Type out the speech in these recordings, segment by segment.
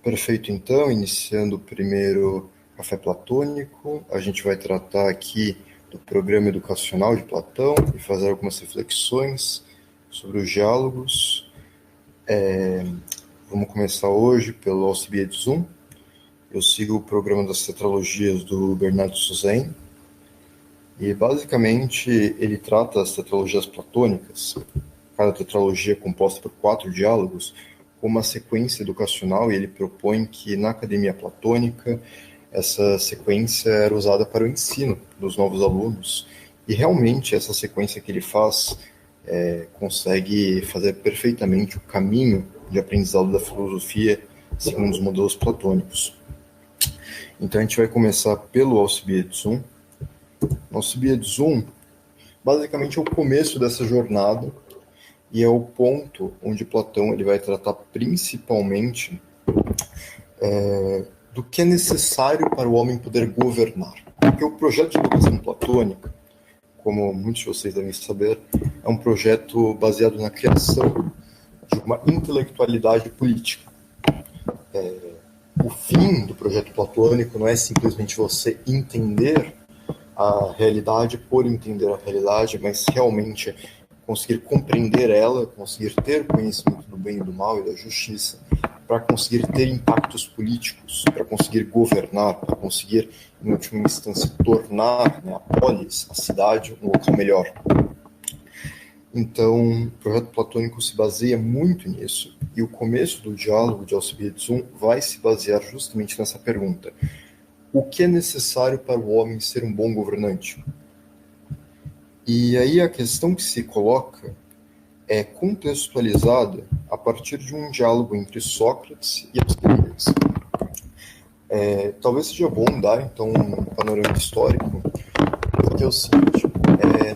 Perfeito, então, iniciando o primeiro Café Platônico, a gente vai tratar aqui do programa educacional de Platão e fazer algumas reflexões sobre os diálogos. Vamos começar hoje pelo Alcibiades I. Eu sigo o programa das tetralogias do Bernardo Suzanne, e basicamente ele trata as tetralogias platônicas, cada tetralogia é composta por 4 diálogos, como uma sequência educacional, e ele propõe que na academia platônica essa sequência era usada para o ensino dos novos alunos, e realmente essa sequência que ele faz consegue fazer perfeitamente o caminho de aprendizado da filosofia segundo os modelos platônicos. Então a gente vai começar pelo Alcibiades I. Alcibiades I basicamente é o começo dessa jornada, e é o ponto onde Platão ele vai tratar principalmente do que é necessário para o homem poder governar. Porque o projeto de educação platônica, como muitos de vocês devem saber, é um projeto baseado na criação de uma intelectualidade política. O fim do projeto platônico não é simplesmente você entender a realidade por entender a realidade, mas realmente conseguir compreender ela, conseguir ter conhecimento do bem e do mal e da justiça, para conseguir ter impactos políticos, para conseguir governar, para conseguir, em última instância, tornar a polis, a cidade, um local melhor. Então, o projeto platônico se baseia muito nisso, e o começo do diálogo de Alcibiades I vai se basear justamente nessa pergunta: o que é necessário para o homem ser um bom governante? E aí a questão que se coloca é contextualizada a partir de um diálogo entre Sócrates e Alcibiades. Talvez seja bom dar, então, um panorama histórico, porque é o seguinte: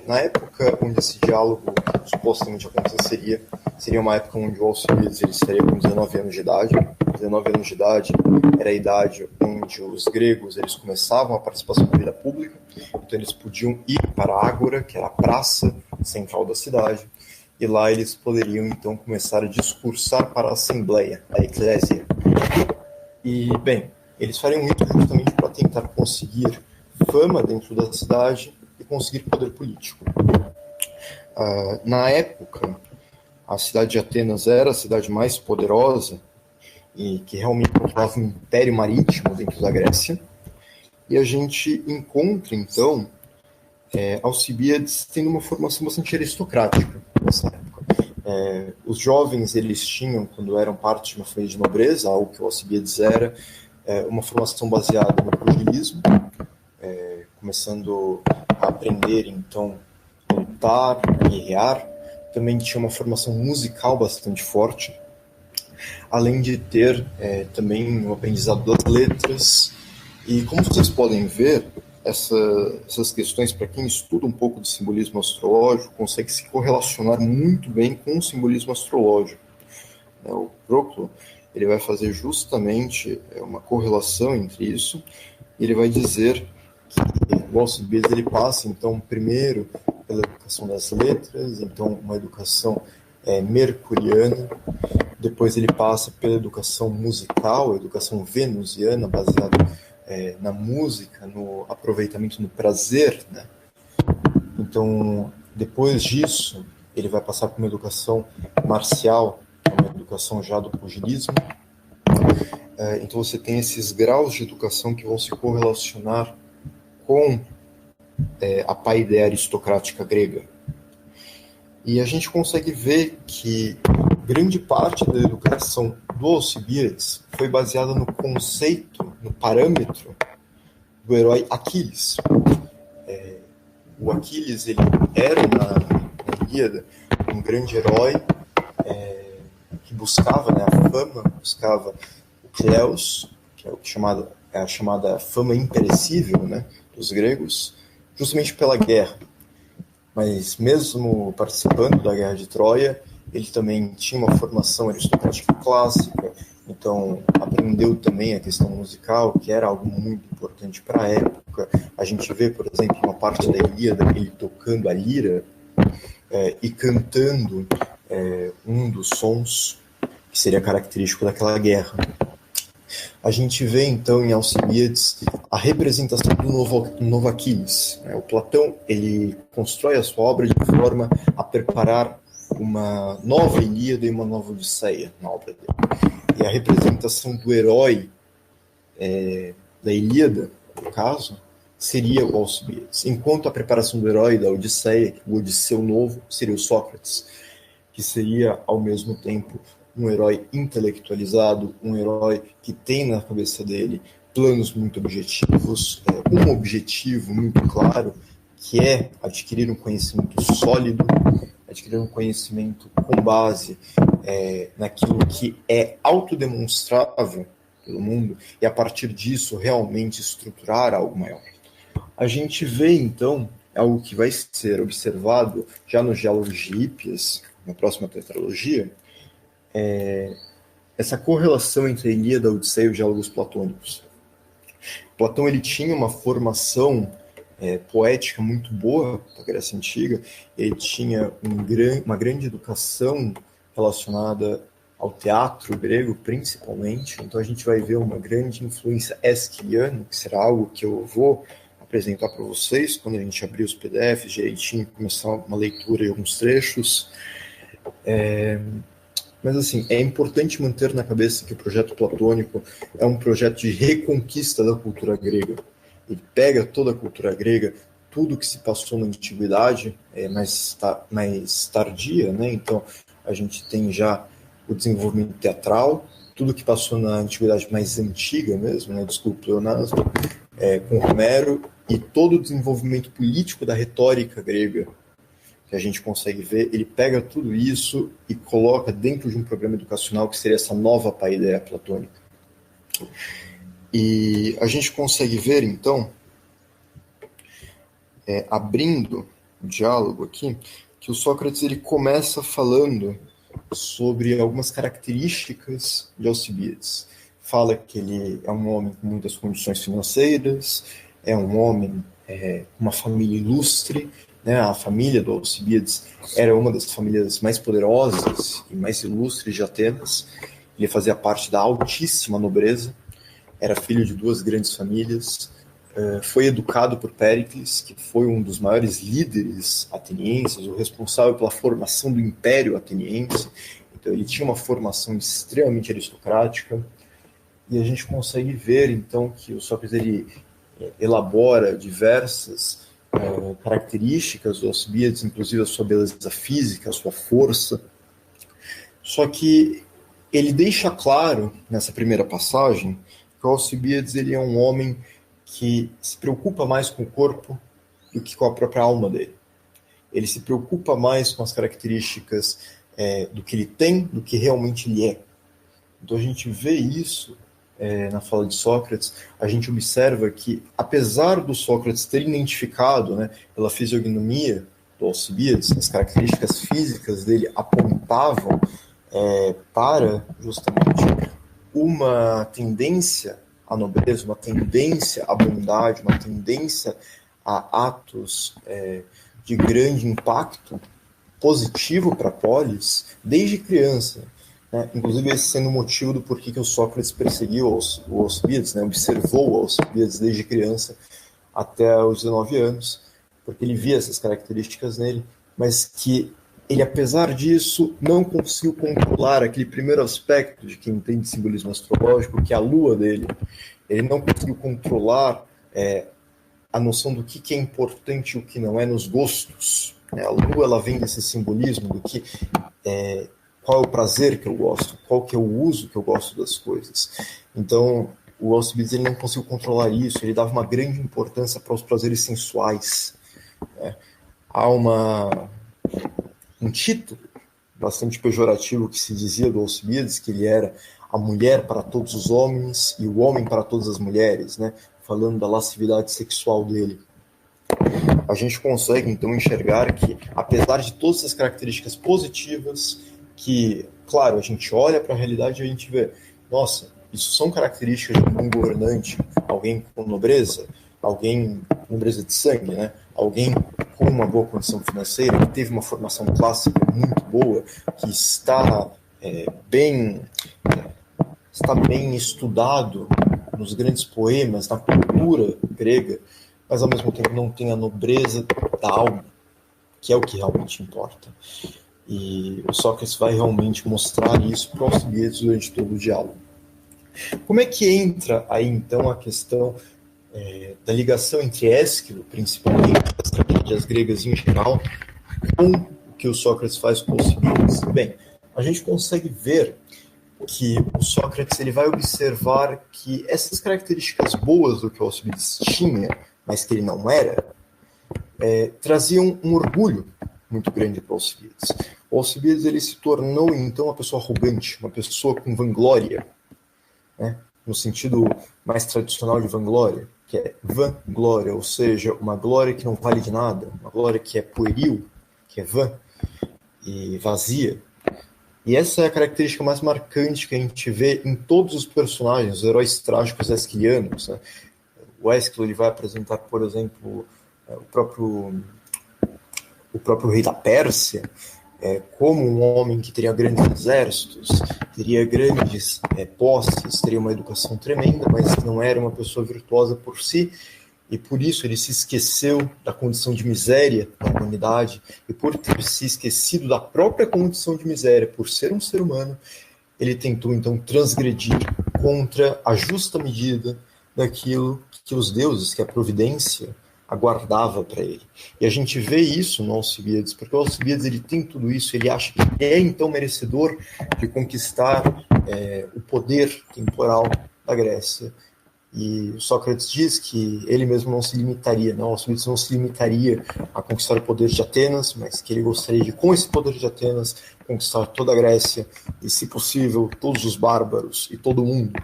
na época onde esse diálogo supostamente aconteceria, seria uma época onde o Alcibiades ele estaria com 19 anos de idade. 19 anos de idade era a idade onde os gregos eles começavam a participação na vida pública, então eles podiam ir para a Ágora, que era a praça central da cidade, e lá eles poderiam então começar a discursar para a Assembleia, a Eclésia. E, bem, eles fariam isso justamente para tentar conseguir fama dentro da cidade e conseguir poder político. Na época, a cidade de Atenas era a cidade mais poderosa e que realmente controlava um império marítimo dentro da Grécia. E a gente encontra, então, Alcibiades tendo uma formação bastante aristocrática nessa época. Os jovens, eles tinham, quando eram parte de uma família de nobreza, algo que o Alcibiades era, uma formação baseada no pugilismo, começando a aprender, então, a lutar, a guerrear. Também tinha uma formação musical bastante forte, além de ter também o aprendizado das letras. E como vocês podem ver, essas questões, para quem estuda um pouco de simbolismo astrológico, consegue se correlacionar muito bem com o simbolismo astrológico. O Proclo ele vai fazer justamente uma correlação entre isso, e ele vai dizer que o Alcibiades ele passa, então, primeiro pela educação das letras, então uma educação mercuriana. Depois ele passa pela educação musical, a educação venusiana, baseada na música, no aproveitamento, no prazer, né? Então, depois disso, ele vai passar por uma educação marcial, uma educação já do pugilismo. Então você tem esses graus de educação que vão se correlacionar com a paideia aristocrática grega. E a gente consegue ver que grande parte da educação do Alcibiades foi baseada no conceito, no parâmetro do herói Aquiles. O Aquiles ele era, na Ilíada, um grande herói que buscava a fama, buscava o kleos, que é a chamada fama imperecível, dos gregos, justamente pela guerra. Mas mesmo participando da Guerra de Troia, ele também tinha uma formação aristocrática clássica, então aprendeu também a questão musical, que era algo muito importante para a época. A gente vê, por exemplo, uma parte da Ilíada, ele tocando a lira e cantando um dos sons que seria característico daquela guerra. A gente vê, então, em Alcibiades, a representação do novo Aquiles. O Platão, ele constrói a sua obra de forma a preparar uma nova Ilíada e uma nova Odisseia na obra dele. E a representação do herói da Ilíada, no caso, seria o Alcibiades. Enquanto a preparação do herói da Odisseia, o Odisseu novo, seria o Sócrates, que seria, ao mesmo tempo, um herói intelectualizado, um herói que tem na cabeça dele planos muito objetivos, um objetivo muito claro, que é adquirir um conhecimento sólido, adquirir um conhecimento com base naquilo que é autodemonstrável pelo mundo, e a partir disso realmente estruturar algo maior. A gente vê, então, algo que vai ser observado já nos diálogos de Hípias, na próxima tetralogia, essa correlação entre a Ilíada, a Odisseia e os diálogos platônicos. Platão, ele tinha uma formação poética muito boa da Grécia Antiga, ele tinha uma grande educação relacionada ao teatro grego, principalmente, então a gente vai ver uma grande influência esquiliana, que será algo que eu vou apresentar para vocês quando a gente abrir os PDFs direitinho, começar uma leitura em alguns trechos. Mas, assim, é importante manter na cabeça que o projeto platônico é um projeto de reconquista da cultura grega. Ele pega toda a cultura grega, tudo que se passou na antiguidade, mais tardia, né? Então, a gente tem já o desenvolvimento teatral, tudo que passou na antiguidade mais antiga mesmo, né? Desculpa, pleonasmo, com Homero, e todo o desenvolvimento político da retórica grega, que a gente consegue ver, ele pega tudo isso e coloca dentro de um programa educacional que seria essa nova paideia platônica. E a gente consegue ver, então, abrindo o diálogo aqui, que o Sócrates ele começa falando sobre algumas características de Alcibiades. Fala que ele é um homem com muitas condições financeiras, é um homem com uma família ilustre, né? A família do Alcibiades era uma das famílias mais poderosas e mais ilustres de Atenas. Ele fazia parte da altíssima nobreza, era filho de duas grandes famílias, foi educado por Péricles, que foi um dos maiores líderes atenienses, o responsável pela formação do Império Ateniense. Então ele tinha uma formação extremamente aristocrática, e a gente consegue ver, então, que o Sócrates ele elabora diversas características do Alcibiades, inclusive a sua beleza física, a sua força. Só que ele deixa claro, nessa primeira passagem, que o Alcibiades ele é um homem que se preocupa mais com o corpo do que com a própria alma dele. Ele se preocupa mais com as características do que ele tem, do que realmente ele é. Então a gente vê isso na fala de Sócrates. A gente observa que, apesar do Sócrates ter identificado, né, pela fisionomia do Alcibiades, as características físicas dele apontavam para justamente uma tendência à nobreza, uma tendência à bondade, uma tendência a atos de grande impacto positivo para a polis, desde criança. Inclusive esse sendo o motivo do porquê que o Sócrates perseguiu o Alcibiades, né? Observou o Alcibiades desde criança até os 19 anos, porque ele via essas características nele, mas que ele, apesar disso, não conseguiu controlar aquele primeiro aspecto de quem entende simbolismo astrológico, que é a lua dele. Ele não conseguiu controlar a noção do que é importante e o que não é nos gostos. A lua ela vem desse simbolismo do que qual é o prazer que eu gosto, qual que é o uso que eu gosto das coisas. Então, o Alcibiades ele não conseguiu controlar isso, ele dava uma grande importância para os prazeres sensuais. Há um título bastante pejorativo que se dizia do Alcibiades, que ele era a mulher para todos os homens e o homem para todas as mulheres, né? Falando da lascividade sexual dele. A gente consegue, então, enxergar que, apesar de todas essas características positivas, que, claro, a gente olha para a realidade e a gente vê, nossa, isso são características de um bom governante, alguém com nobreza, alguém com nobreza de sangue, né? Alguém com uma boa condição financeira, que teve uma formação clássica muito boa, que está está bem estudado nos grandes poemas, na cultura grega, mas ao mesmo tempo não tem a nobreza da alma, que é o que realmente importa. E o Sócrates vai realmente mostrar isso para Alcibiades durante todo o diálogo. Como é que entra aí, então, a questão da ligação entre Ésquilo, principalmente, as tragédias gregas em geral, com o que o Sócrates faz com Alcibiades? Bem, a gente consegue ver que o Sócrates ele vai observar que essas características boas do que o Alcibiades tinha, mas que ele não era, traziam um orgulho muito grande para o Alcibiades. O Alcibiades ele se tornou, então, uma pessoa arrogante, uma pessoa com vanglória, né? No sentido mais tradicional de vanglória, que é vanglória, ou seja, uma glória que não vale de nada, uma glória que é pueril, que é vã e vazia. E essa é a característica mais marcante que a gente vê em todos os personagens, os heróis trágicos esquilianos, né? O Ésquilo ele vai apresentar, por exemplo, o próprio rei da Pérsia como um homem que teria grandes exércitos, teria grandes posses, teria uma educação tremenda, mas não era uma pessoa virtuosa por si, e por isso ele se esqueceu da condição de miséria da humanidade, e por ter se esquecido da própria condição de miséria, por ser um ser humano, ele tentou então transgredir contra a justa medida daquilo que os deuses, que a providência, aguardava para ele. E a gente vê isso no Alcibiades, porque o Alcibiades ele tem tudo isso, ele acha que é então merecedor de conquistar o poder temporal da Grécia. E Sócrates diz que ele mesmo não se limitaria, não, Alcibiades não se limitaria a conquistar o poder de Atenas, mas que ele gostaria de, com esse poder de Atenas, conquistar toda a Grécia e, se possível, todos os bárbaros e todo o mundo.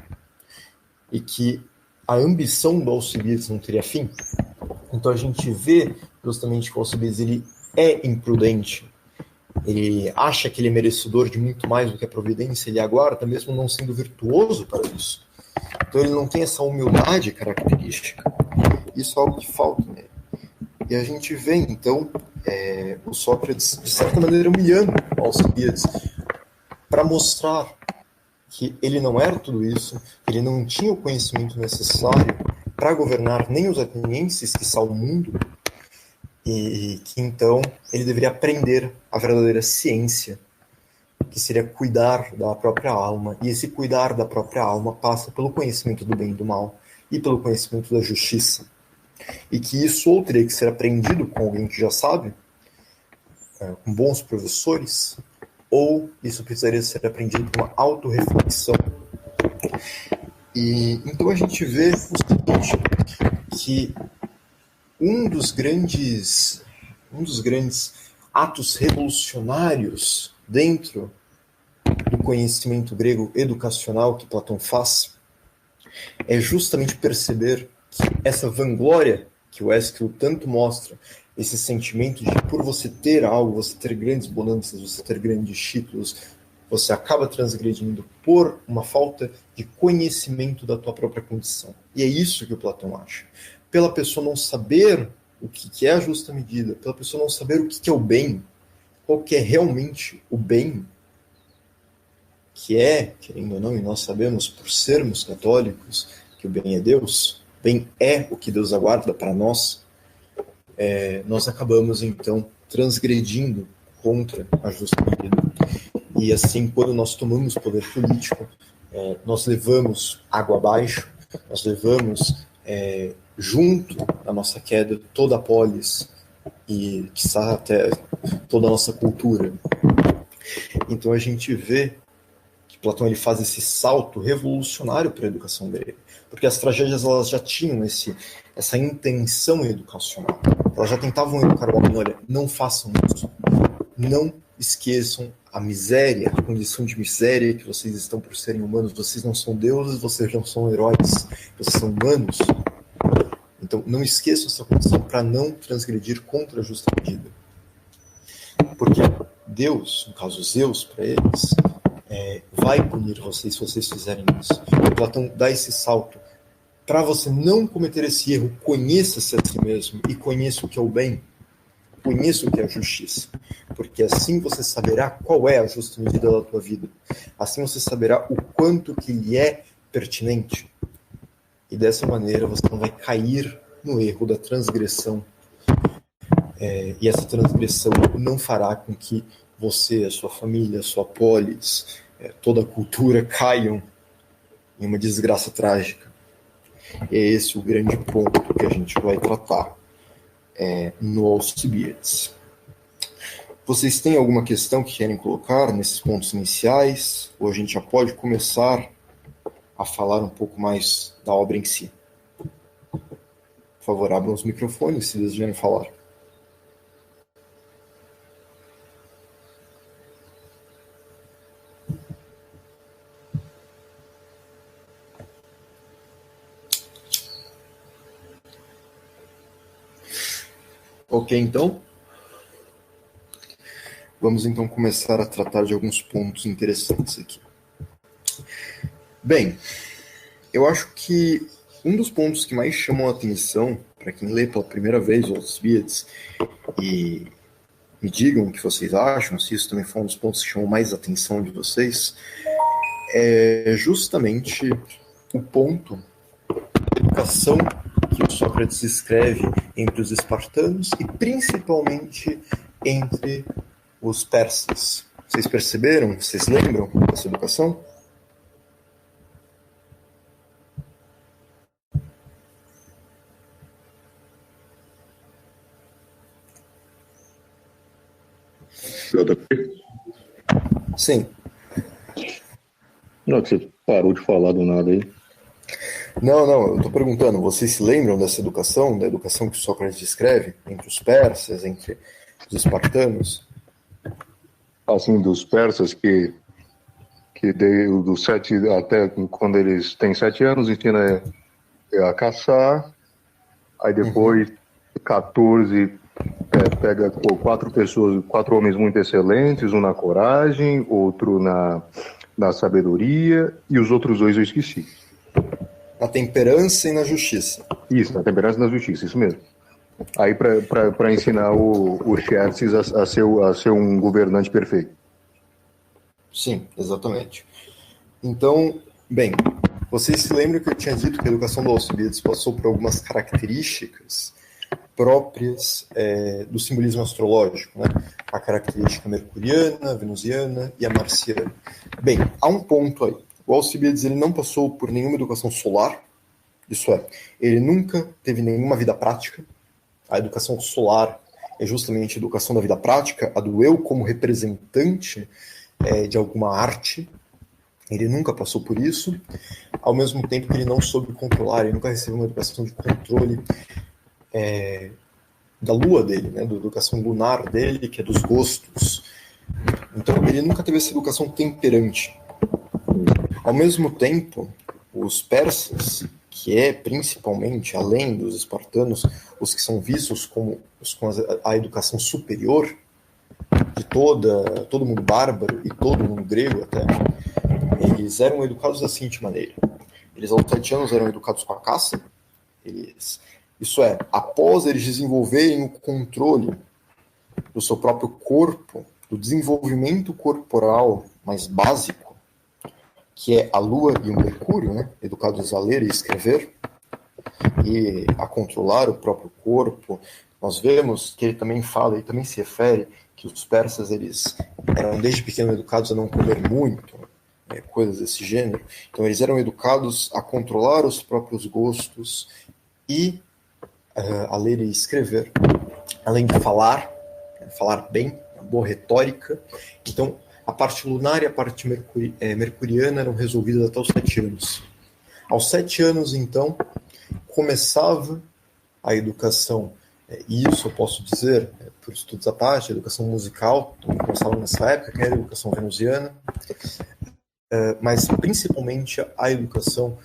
E que a ambição do Alcibiades não teria fim. Então a gente vê justamente que o Alcibiades ele é imprudente, ele acha que ele é merecedor de muito mais do que a providência ele aguarda, mesmo não sendo virtuoso para isso. Então ele não tem essa humildade característica. Isso é algo que falta nele. E a gente vê então o Sócrates de certa maneira humilhando o Alcibiades para mostrar que ele não era tudo isso, ele não tinha o conhecimento necessário para governar nem os atenienses, que são o mundo, e que então ele deveria aprender a verdadeira ciência, que seria cuidar da própria alma, e esse cuidar da própria alma passa pelo conhecimento do bem e do mal, e pelo conhecimento da justiça, e que isso ou teria que ser aprendido com alguém que já sabe, com bons professores, ou isso precisaria ser aprendido com uma autorreflexão. E então a gente vê o seguinte, que um dos grandes atos revolucionários dentro do conhecimento grego educacional que Platão faz é justamente perceber que essa vanglória que o Ésquilo tanto mostra, esse sentimento de por você ter algo, você ter grandes bonanças, você ter grandes títulos, você acaba transgredindo por uma falta de conhecimento da tua própria condição. E é isso que o Platão acha. Pela pessoa não saber o que é a justa medida, pela pessoa não saber o que é o bem, qual que é realmente o bem, que é, querendo ou não, e nós sabemos por sermos católicos, que o bem é Deus, o bem é o que Deus aguarda para nós, nós acabamos então transgredindo contra a justa medida. E assim, quando nós tomamos poder político, nós levamos água abaixo, nós levamos junto da nossa queda toda a polis e, quiçá, até toda a nossa cultura. Então a gente vê que Platão ele faz esse salto revolucionário para a educação grega, porque as tragédias elas já tinham essa intenção educacional. Elas já tentavam educar o homem, olha, não façam isso, não esqueçam a miséria, a condição de miséria que vocês estão por serem humanos. Vocês não são deuses, vocês não são heróis, vocês são humanos. Então, não esqueçam essa condição para não transgredir contra a justa medida. Porque Deus, no caso Zeus, para eles, vai punir vocês se vocês fizerem isso. E Platão dá esse salto. Para você não cometer esse erro, conheça-se a si mesmo e conheça o que é o bem. Conheça o que é a justiça, porque assim você saberá qual é a justa medida da tua vida. Assim você saberá o quanto que lhe é pertinente. E dessa maneira você não vai cair no erro da transgressão. E essa transgressão não fará com que você, a sua família, a sua polis, toda a cultura caiam em uma desgraça trágica. É esse o grande ponto que a gente vai tratar no Alcibiades. Vocês têm alguma questão que querem colocar nesses pontos iniciais? Ou a gente já pode começar a falar um pouco mais da obra em si? Por favor, abram os microfones se desejarem falar. Ok, então. Vamos então começar a tratar de alguns pontos interessantes aqui. Bem, eu acho que um dos pontos que mais chamam a atenção para quem lê pela primeira vez o Alcibiades, e me digam o que vocês acham, se isso também foi um dos pontos que chamam mais a atenção de vocês, é justamente o ponto da educação que o Sócrates escreve entre os espartanos e principalmente entre os persas. Vocês perceberam? Vocês lembram dessa educação? Sim. Não, que você parou de falar do nada aí. Não, eu estou perguntando, vocês se lembram dessa educação, da educação que Sócrates descreve entre os persas, entre os espartanos? Assim, dos persas que dos 7 até quando eles têm 7 anos, ensina a caçar, aí depois 14 pega 4 homens muito excelentes, um na coragem, outro na sabedoria, e os outros 2 eu esqueci. Na temperança e na justiça. Isso, na temperança e na justiça, isso mesmo. Aí para ensinar o Xerxes a ser um governante perfeito. Sim, exatamente. Então, bem, vocês se lembram que eu tinha dito que a educação do Alcibiades passou por algumas características próprias do simbolismo astrológico, né? A característica mercuriana, a venusiana e a marciana. Bem, há um ponto aí. O Alcibiades ele não passou por nenhuma educação solar, isso é, ele nunca teve nenhuma vida prática. A educação solar é justamente a educação da vida prática, a do eu como representante de alguma arte. Ele nunca passou por isso, ao mesmo tempo que ele não soube controlar, ele nunca recebeu uma educação de controle da lua dele, né, da educação lunar dele, que é dos gostos. Então ele nunca teve essa educação temperante. Ao mesmo tempo, os persas, que é principalmente, além dos espartanos, os que são vistos como a educação superior de todo mundo bárbaro e todo mundo grego até, eles eram educados da seguinte maneira. Eles aos 7 anos eram educados com a caça. Isso é, após eles desenvolverem o controle do seu próprio corpo, do desenvolvimento corporal mais básico, que é a lua e o mercúrio, né, educados a ler e escrever, e a controlar o próprio corpo, nós vemos que ele também fala, ele também se refere que os persas eles eram desde pequeno educados a não comer muito, coisas desse gênero. Então eles eram educados a controlar os próprios gostos e a ler e escrever, além de falar bem, uma boa retórica. Então a parte lunar e a parte mercuriana eram resolvidas até os 7 anos. Aos 7 anos, então, começava a educação, e isso eu posso dizer, por estudos à parte, a educação musical, começava nessa época, que era a educação venusiana, mas principalmente a educação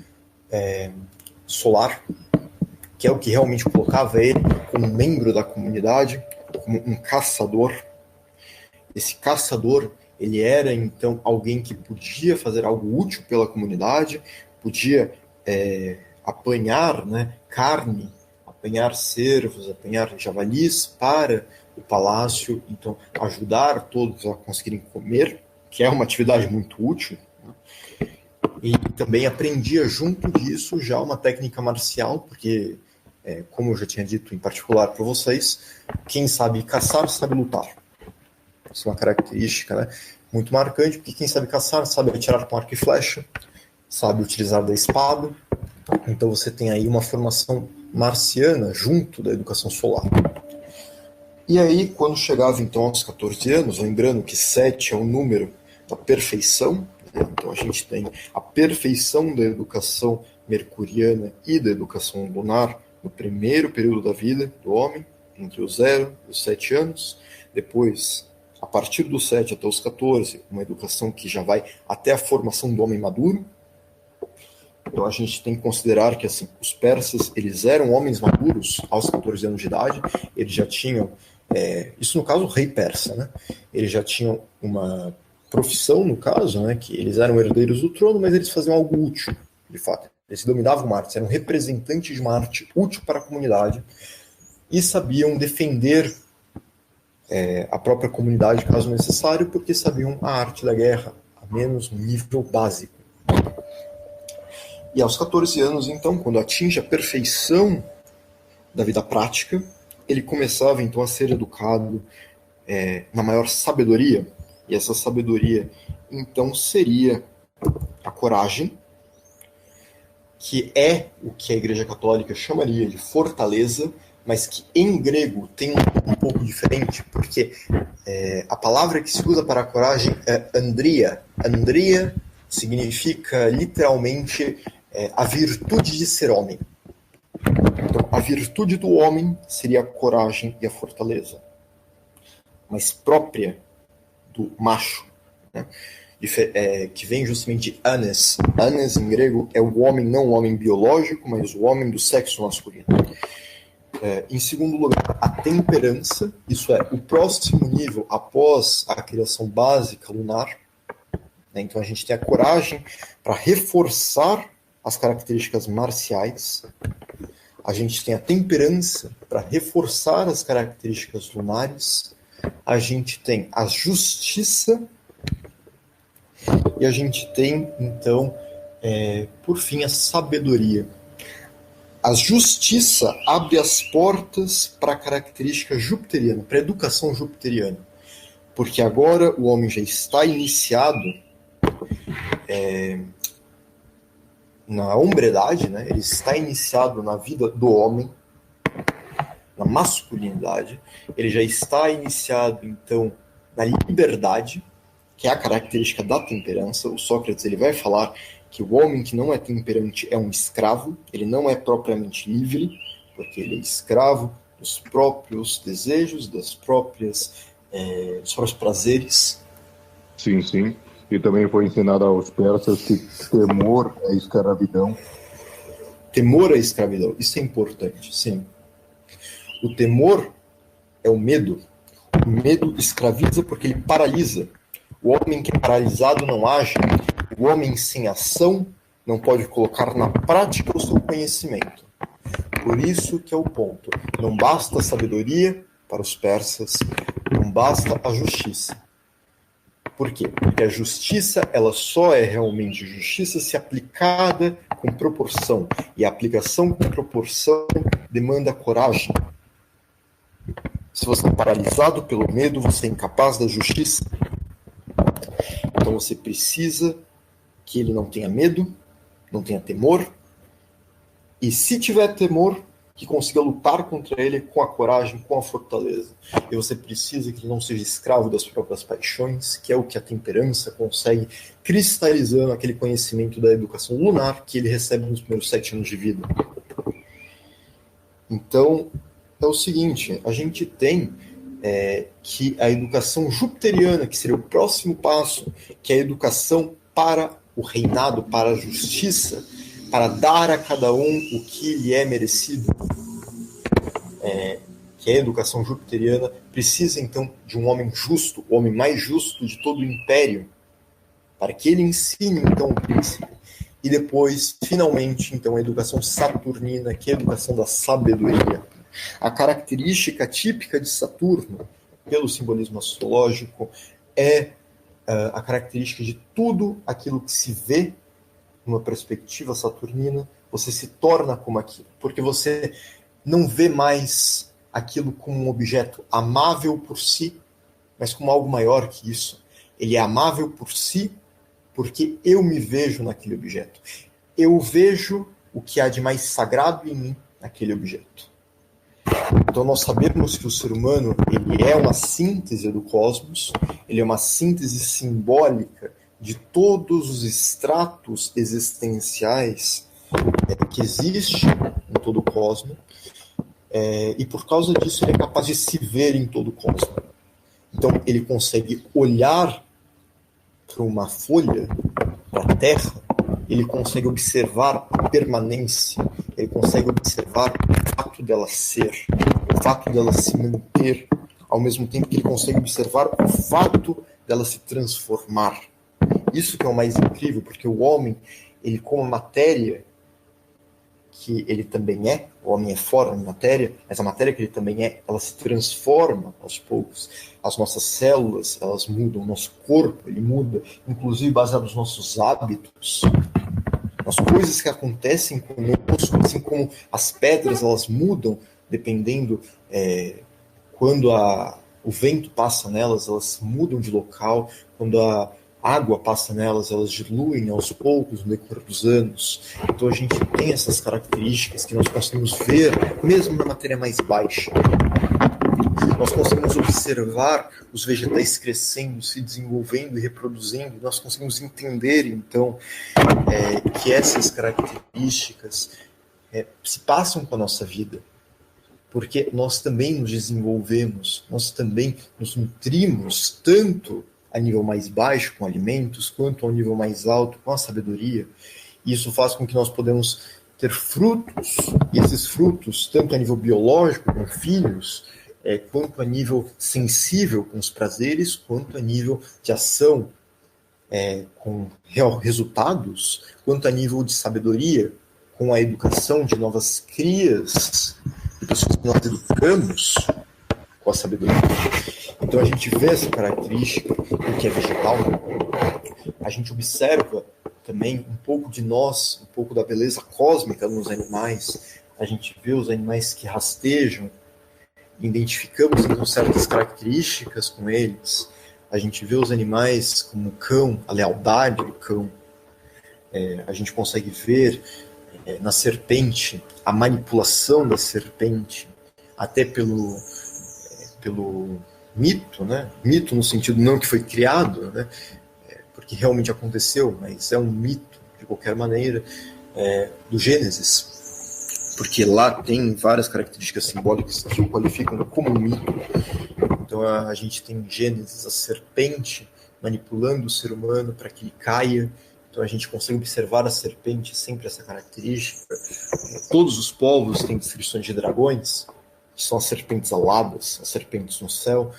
solar, que é o que realmente colocava ele como membro da comunidade, como um caçador. Esse caçador, ele era então alguém que podia fazer algo útil pela comunidade, podia apanhar, né, carne, apanhar cervos, apanhar javalis para o palácio, então ajudar todos a conseguirem comer, que é uma atividade muito útil, né? E também aprendia junto disso já uma técnica marcial, porque, como eu já tinha dito em particular para vocês, quem sabe caçar sabe lutar. Isso é uma característica, né, muito marcante, porque quem sabe caçar sabe atirar com arco e flecha, sabe utilizar da espada. Então você tem aí uma formação marciana junto da educação solar. E aí, quando chegava então aos 14 anos, lembrando que 7 é o número da perfeição, né? Então a gente tem a perfeição da educação mercuriana e da educação lunar no primeiro período da vida do homem, entre os 0 e os 7 anos. Depois, a partir dos 7 até os 14, uma educação que já vai até a formação do homem maduro. Então a gente tem que considerar que assim, os persas eles eram homens maduros aos 14 anos de idade, eles já tinham, isso no caso o rei persa, né? Eles já tinham uma profissão, no caso, né, que eles eram herdeiros do trono, mas eles faziam algo útil, de fato. Eles dominavam uma arte, eram representantes de uma arte útil para a comunidade e sabiam defender a própria comunidade caso necessário, porque sabiam a arte da guerra, a menos no nível básico. E aos 14 anos, então, quando atinge a perfeição da vida prática, ele começava, então, a ser educado na maior sabedoria. E essa sabedoria, então, seria a coragem, que é o que a Igreja Católica chamaria de fortaleza, mas que em grego tem um pouco diferente, porque a palavra que se usa para a coragem é andria. Andria significa, literalmente, a virtude de ser homem. Então, a virtude do homem seria a coragem e a fortaleza, mas própria do macho, né? Que vem justamente de anes. Anes, em grego, é o homem, não o homem biológico, mas o homem do sexo masculino. Em segundo lugar, a temperança, isso é, o próximo nível após a criação básica lunar. Então a gente tem a coragem para reforçar as características marciais, a gente tem a temperança para reforçar as características lunares, a gente tem a justiça e a gente tem, então, por fim, a sabedoria. A justiça abre as portas para a característica jupiteriana, para a educação jupiteriana, porque agora o homem já está iniciado na hombredade, né? Ele está iniciado na vida do homem, na masculinidade, ele já está iniciado, então, na liberdade, que é a característica da temperança. O Sócrates ele vai falar que o homem que não é temperante é um escravo, ele não é propriamente livre, porque ele é escravo dos próprios desejos, dos próprios prazeres. Sim, sim. E também foi ensinado aos persas que temor é escravidão. Temor é escravidão, isso é importante, sim. O temor é o medo. O medo escraviza porque ele paralisa. O homem que é paralisado não age. O homem sem ação não pode colocar na prática o seu conhecimento. Por isso que é o ponto. Não basta a sabedoria para os persas, não basta a justiça. Por quê? Porque a justiça ela só é realmente justiça se aplicada com proporção. E a aplicação com proporção demanda coragem. Se você é paralisado pelo medo, você é incapaz da justiça. Então você precisa que ele não tenha medo, não tenha temor, e se tiver temor, que consiga lutar contra ele com a coragem, com a fortaleza. E você precisa que ele não seja escravo das próprias paixões, que é o que a temperança consegue cristalizando aquele conhecimento da educação lunar que ele recebe nos primeiros 7 anos de vida. Então, é o seguinte, a gente tem que a educação jupiteriana, que seria o próximo passo, que é a educação para o reinado, para a justiça, para dar a cada um o que lhe é merecido, que é a educação jupiteriana, precisa então de um homem justo, o homem mais justo de todo o império, para que ele ensine então o príncipe. E depois, finalmente, então, a educação saturnina, que é a educação da sabedoria. A característica típica de Saturno, pelo simbolismo astrológico, é a característica de tudo aquilo que se vê numa perspectiva saturnina, você se torna como aquilo, porque você não vê mais aquilo como um objeto amável por si, mas como algo maior que isso. Ele é amável por si, porque eu me vejo naquele objeto. Eu vejo o que há de mais sagrado em mim naquele objeto. Então nós sabemos que o ser humano ele é uma síntese do cosmos, ele é uma síntese simbólica de todos os estratos existenciais que existem em todo o cosmos, e por causa disso ele é capaz de se ver em todo o cosmos. Então ele consegue olhar para uma folha, para a terra, ele consegue observar a permanência, ele consegue observar o fato dela ser, o fato dela se manter, ao mesmo tempo que ele consegue observar o fato dela se transformar. Isso que é o mais incrível, porque o homem, ele como matéria, que ele também é, o homem é forma de matéria, mas a matéria que ele também é, ela se transforma aos poucos. As nossas células, elas mudam, o nosso corpo, ele muda, inclusive baseado nos nossos hábitos. As coisas que acontecem conosco, assim como as pedras, elas mudam, dependendo quando o vento passa nelas, elas mudam de local, quando a água passa nelas, elas diluem aos poucos no decorrer dos anos. Então a gente tem essas características que nós conseguimos ver mesmo na matéria mais baixa. Nós conseguimos observar os vegetais crescendo, se desenvolvendo e reproduzindo. Nós conseguimos entender, então, que essas características se passam com a nossa vida. Porque nós também nos desenvolvemos, nós também nos nutrimos tanto a nível mais baixo com alimentos, quanto ao nível mais alto com a sabedoria. E isso faz com que nós podemos ter frutos, e esses frutos, tanto a nível biológico, com filhos, quanto a nível sensível, com os prazeres, quanto a nível de ação, com resultados, quanto a nível de sabedoria, com a educação de novas crias, de pessoas que nós educamos com a sabedoria. Então a gente vê essa característica do que é vegetal, a gente observa também um pouco de nós, um pouco da beleza cósmica nos animais, a gente vê os animais que rastejam, identificamos então certas características com eles, a gente vê os animais como o cão, a lealdade do cão, a gente consegue ver na serpente a manipulação da serpente, até pelo mito, né? Mito no sentido não que foi criado, né? Porque realmente aconteceu, mas é um mito, de qualquer maneira, do Gênesis, porque lá tem várias características simbólicas que o qualificam como um mito. Então a gente tem em Gênesis a serpente manipulando o ser humano para que ele caia. Então a gente consegue observar a serpente sempre essa característica. Todos os povos têm descrições de dragões, que são as serpentes aladas, as serpentes no céu.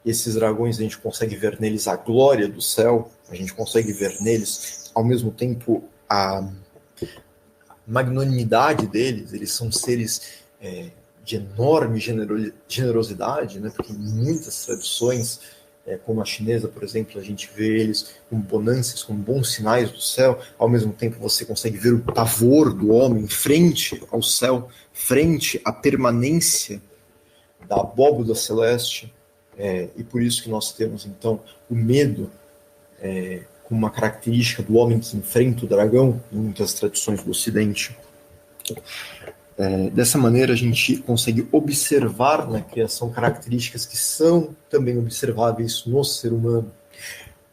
E esses dragões a gente consegue ver neles a glória do céu, a gente consegue ver neles ao mesmo tempo a magnanimidade deles. Eles são seres de enorme generosidade, né? Porque em muitas tradições, como a chinesa, por exemplo, a gente vê eles como bonâncias, como bons sinais do céu. Ao mesmo tempo você consegue ver o pavor do homem frente ao céu, frente à permanência da abóboda celeste, e por isso que nós temos então o medo como uma característica do homem que enfrenta o dragão em muitas tradições do Ocidente. Dessa maneira a gente consegue observar na criação características que são também observáveis no ser humano.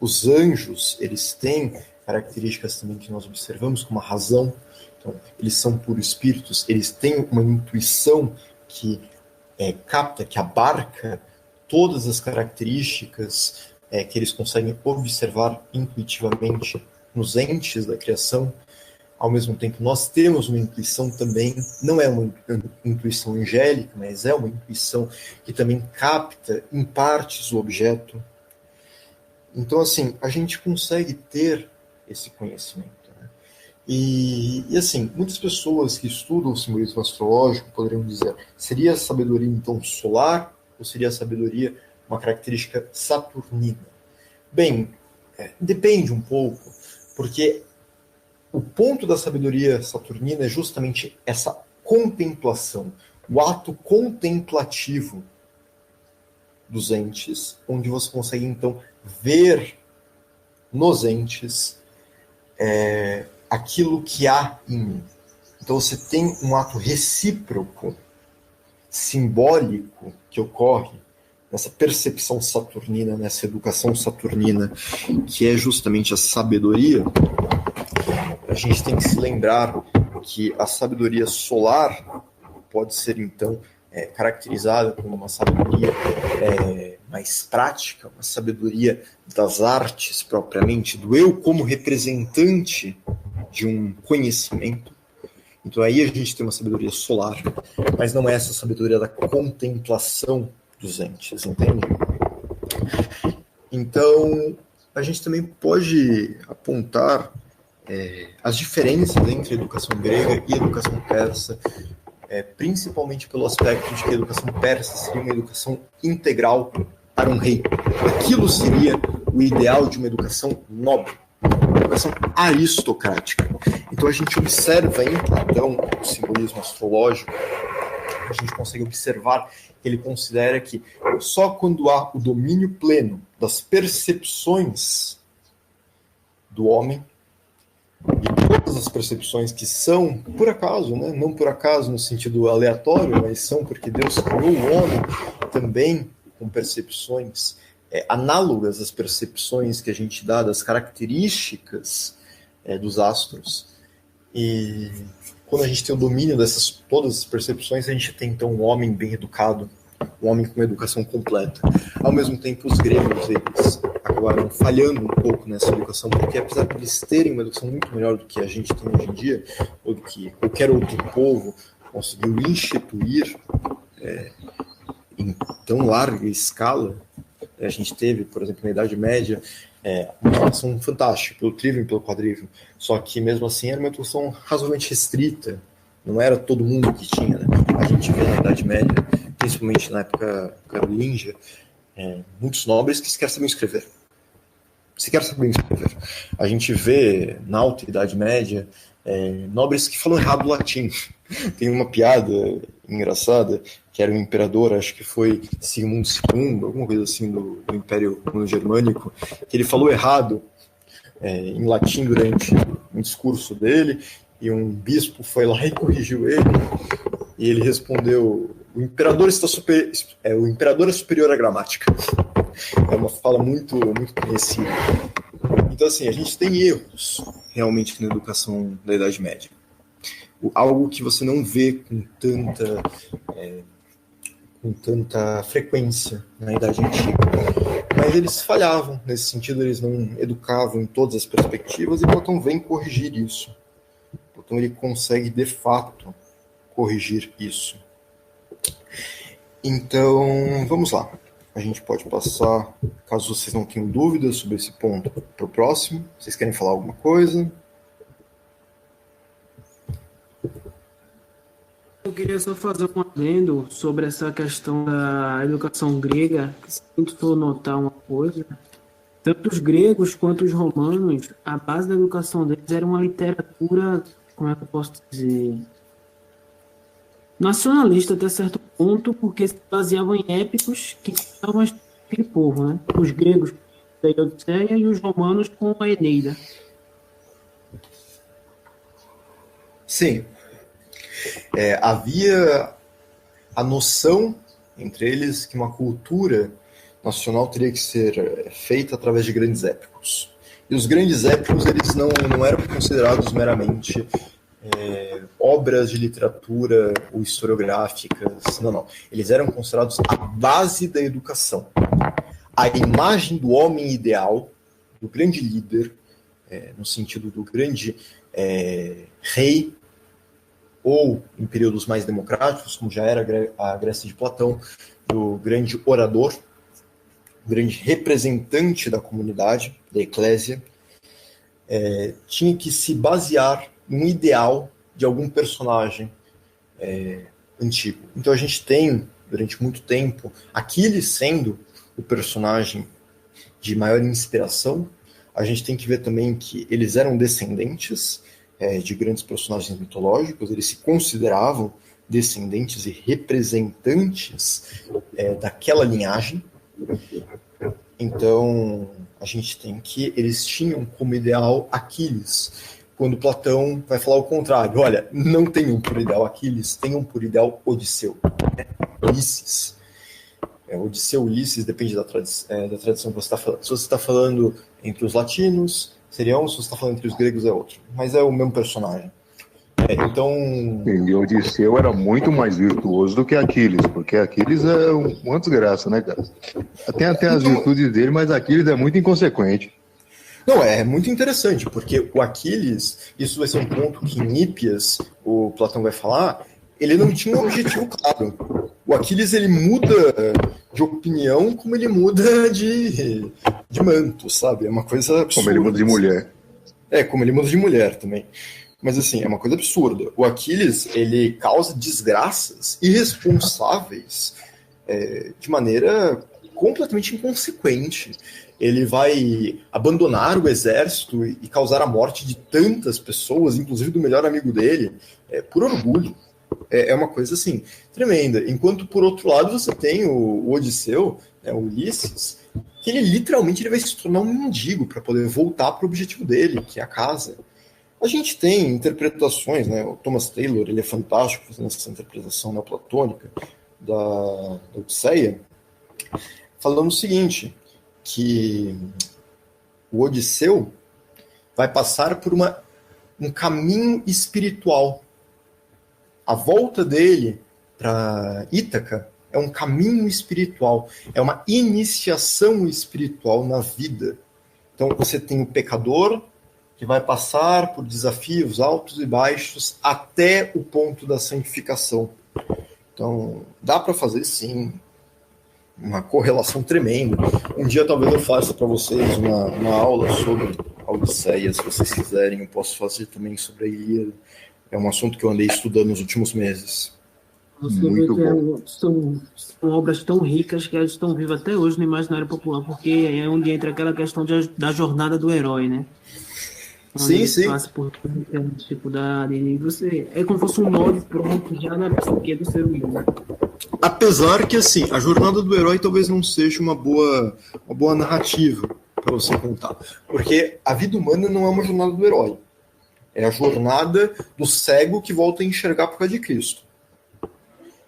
Os anjos, eles têm características também que nós observamos como a razão. Então, eles são puros espíritos, eles têm uma intuição que capta, que abarca todas as características que eles conseguem observar intuitivamente nos entes da criação. Ao mesmo tempo, nós temos uma intuição também, não é uma intuição angélica, mas é uma intuição que também capta em partes o objeto. Então, assim, a gente consegue ter esse conhecimento, né? E assim, muitas pessoas que estudam o simbolismo astrológico poderiam dizer, seria a sabedoria então solar ou seria a sabedoria uma característica saturnina? Bem, depende um pouco, porque o ponto da sabedoria saturnina é justamente essa contemplação, o ato contemplativo dos entes, onde você consegue então ver nos entes aquilo que há em mim. Então você tem um ato recíproco, simbólico, que ocorre nessa percepção saturnina, nessa educação saturnina, que é justamente a sabedoria. A gente tem que se lembrar que a sabedoria solar pode ser, então, caracterizada como uma sabedoria mais prática, uma sabedoria das artes propriamente, do eu como representante de um conhecimento. Então aí a gente tem uma sabedoria solar, mas não é essa sabedoria da contemplação dos entes, entende? Então a gente também pode apontar as diferenças entre a educação grega e a educação persa, principalmente pelo aspecto de que a educação persa seria uma educação integral para um rei. Aquilo seria o ideal de uma educação nobre, uma educação aristocrática. Então a gente observa em Platão o simbolismo astrológico, a gente consegue observar que ele considera que só quando há o domínio pleno das percepções do homem, e todas as percepções que são, por acaso, né? Não por acaso no sentido aleatório, mas são porque Deus criou o homem também com percepções análogas às percepções que a gente dá das características dos astros. E quando a gente tem o domínio dessas todas as percepções, a gente tem então um homem bem educado, um homem com uma educação completa. Ao mesmo tempo, os gregos, eles acabaram falhando um pouco nessa educação, porque apesar de eles terem uma educação muito melhor do que a gente tem hoje em dia, ou do que qualquer outro povo conseguiu instituir em tão larga escala, a gente teve, por exemplo, na Idade Média, uma educação fantástica, pelo trívio e pelo quadrívio, só que mesmo assim era uma educação razoavelmente restrita, não era todo mundo que tinha, né? A gente vê na Idade Média, principalmente na época carolíngia, muitos nobres que sequer sabiam escrever. A gente vê na Alta Idade Média nobres que falam errado o latim. Tem uma piada engraçada, que era um imperador, acho que foi Sigmundo II, alguma coisa assim do Império Germânico, que ele falou errado em latim durante um discurso dele, e um bispo foi lá e corrigiu ele, e ele respondeu: o imperador é superior à gramática. É uma fala muito, muito conhecida. Então, assim, a gente tem erros realmente na educação da Idade Média. Algo que você não vê com tanta frequência na Idade Antiga. Mas eles falhavam nesse sentido, eles não educavam em todas as perspectivas, e Platão vem corrigir isso. Platão ele consegue, de fato, corrigir isso. Então, vamos lá. A gente pode passar, caso vocês não tenham dúvidas sobre esse ponto, para o próximo. Vocês querem falar alguma coisa? Eu queria só fazer um adendo sobre essa questão da educação grega, que se a gente for notar uma coisa, tanto os gregos quanto os romanos, a base da educação deles era uma literatura, como é que eu posso dizer, nacionalista até certo ponto, porque se baseavam em épicos que estavam aquele povo, né? Os gregos da Odisseia e os romanos com a Eneida. Sim. Havia a noção entre eles que uma cultura nacional teria que ser feita através de grandes épicos. E os grandes épicos eles não eram considerados meramente obras de literatura ou historiográficas, não. Eles eram considerados a base da educação. A imagem do homem ideal, do grande líder, no sentido do grande rei, ou em períodos mais democráticos, como já era a Grécia de Platão, do grande orador, grande representante da comunidade, da eclésia, tinha que se basear um ideal de algum personagem antigo. Então a gente tem, durante muito tempo, Aquiles sendo o personagem de maior inspiração. A gente tem que ver também que eles eram descendentes de grandes personagens mitológicos, eles se consideravam descendentes e representantes daquela linhagem. Então, a gente tem que eles tinham como ideal Aquiles, quando Platão vai falar o contrário. Olha, não tenham por ideal Aquiles, tenham por ideal Odisseu, Ulisses. Odisseu, Ulisses, depende da tradição que você está falando. Se você está falando entre os latinos, seria um, se você está falando entre os gregos, é outro. Mas é o mesmo personagem. Então... E Odisseu era muito mais virtuoso do que Aquiles, porque Aquiles é uma desgraça, né, cara? Tem até as virtudes dele, mas Aquiles é muito inconsequente. Não, é muito interessante, porque o Aquiles, isso vai ser um ponto que em Hípias, o Platão vai falar, ele não tinha um objetivo claro. O Aquiles, ele muda de opinião como ele muda de manto, sabe? É uma coisa absurda. Como ele muda de mulher. Como ele muda de mulher também. Mas, assim, é uma coisa absurda. O Aquiles, ele causa desgraças irresponsáveis de maneira completamente inconsequente. Ele vai abandonar o exército e causar a morte de tantas pessoas, inclusive do melhor amigo dele, por orgulho. É uma coisa, assim, tremenda. Enquanto, por outro lado, você tem o Odisseu, o Ulisses, que ele literalmente vai se tornar um mendigo para poder voltar para o objetivo dele, que é a casa. A gente tem interpretações, né? O Thomas Taylor, ele é fantástico fazendo essa interpretação neoplatônica da Odisseia, falando o seguinte, que o Odisseu vai passar por um caminho espiritual. A volta dele para Ítaca é um caminho espiritual, é uma iniciação espiritual na vida. Então você tem o pecador, que vai passar por desafios altos e baixos até o ponto da santificação. Então, dá para fazer, sim, uma correlação tremenda. Um dia talvez eu faça para vocês uma aula sobre a Odisseia, se vocês quiserem, eu posso fazer também sobre a Ilíada. É um assunto que eu andei estudando nos últimos meses. Você muito vê que são obras tão ricas que elas estão vivas até hoje no imaginário popular, porque é onde entra aquela questão da jornada do herói, né? Sim, sim. Passa por dificuldade, e você é como se fosse um molde pronto já na psique do ser humano. Apesar que, assim, a jornada do herói talvez não seja uma boa narrativa para você contar. Porque a vida humana não é uma jornada do herói. É a jornada do cego que volta a enxergar por causa de Cristo.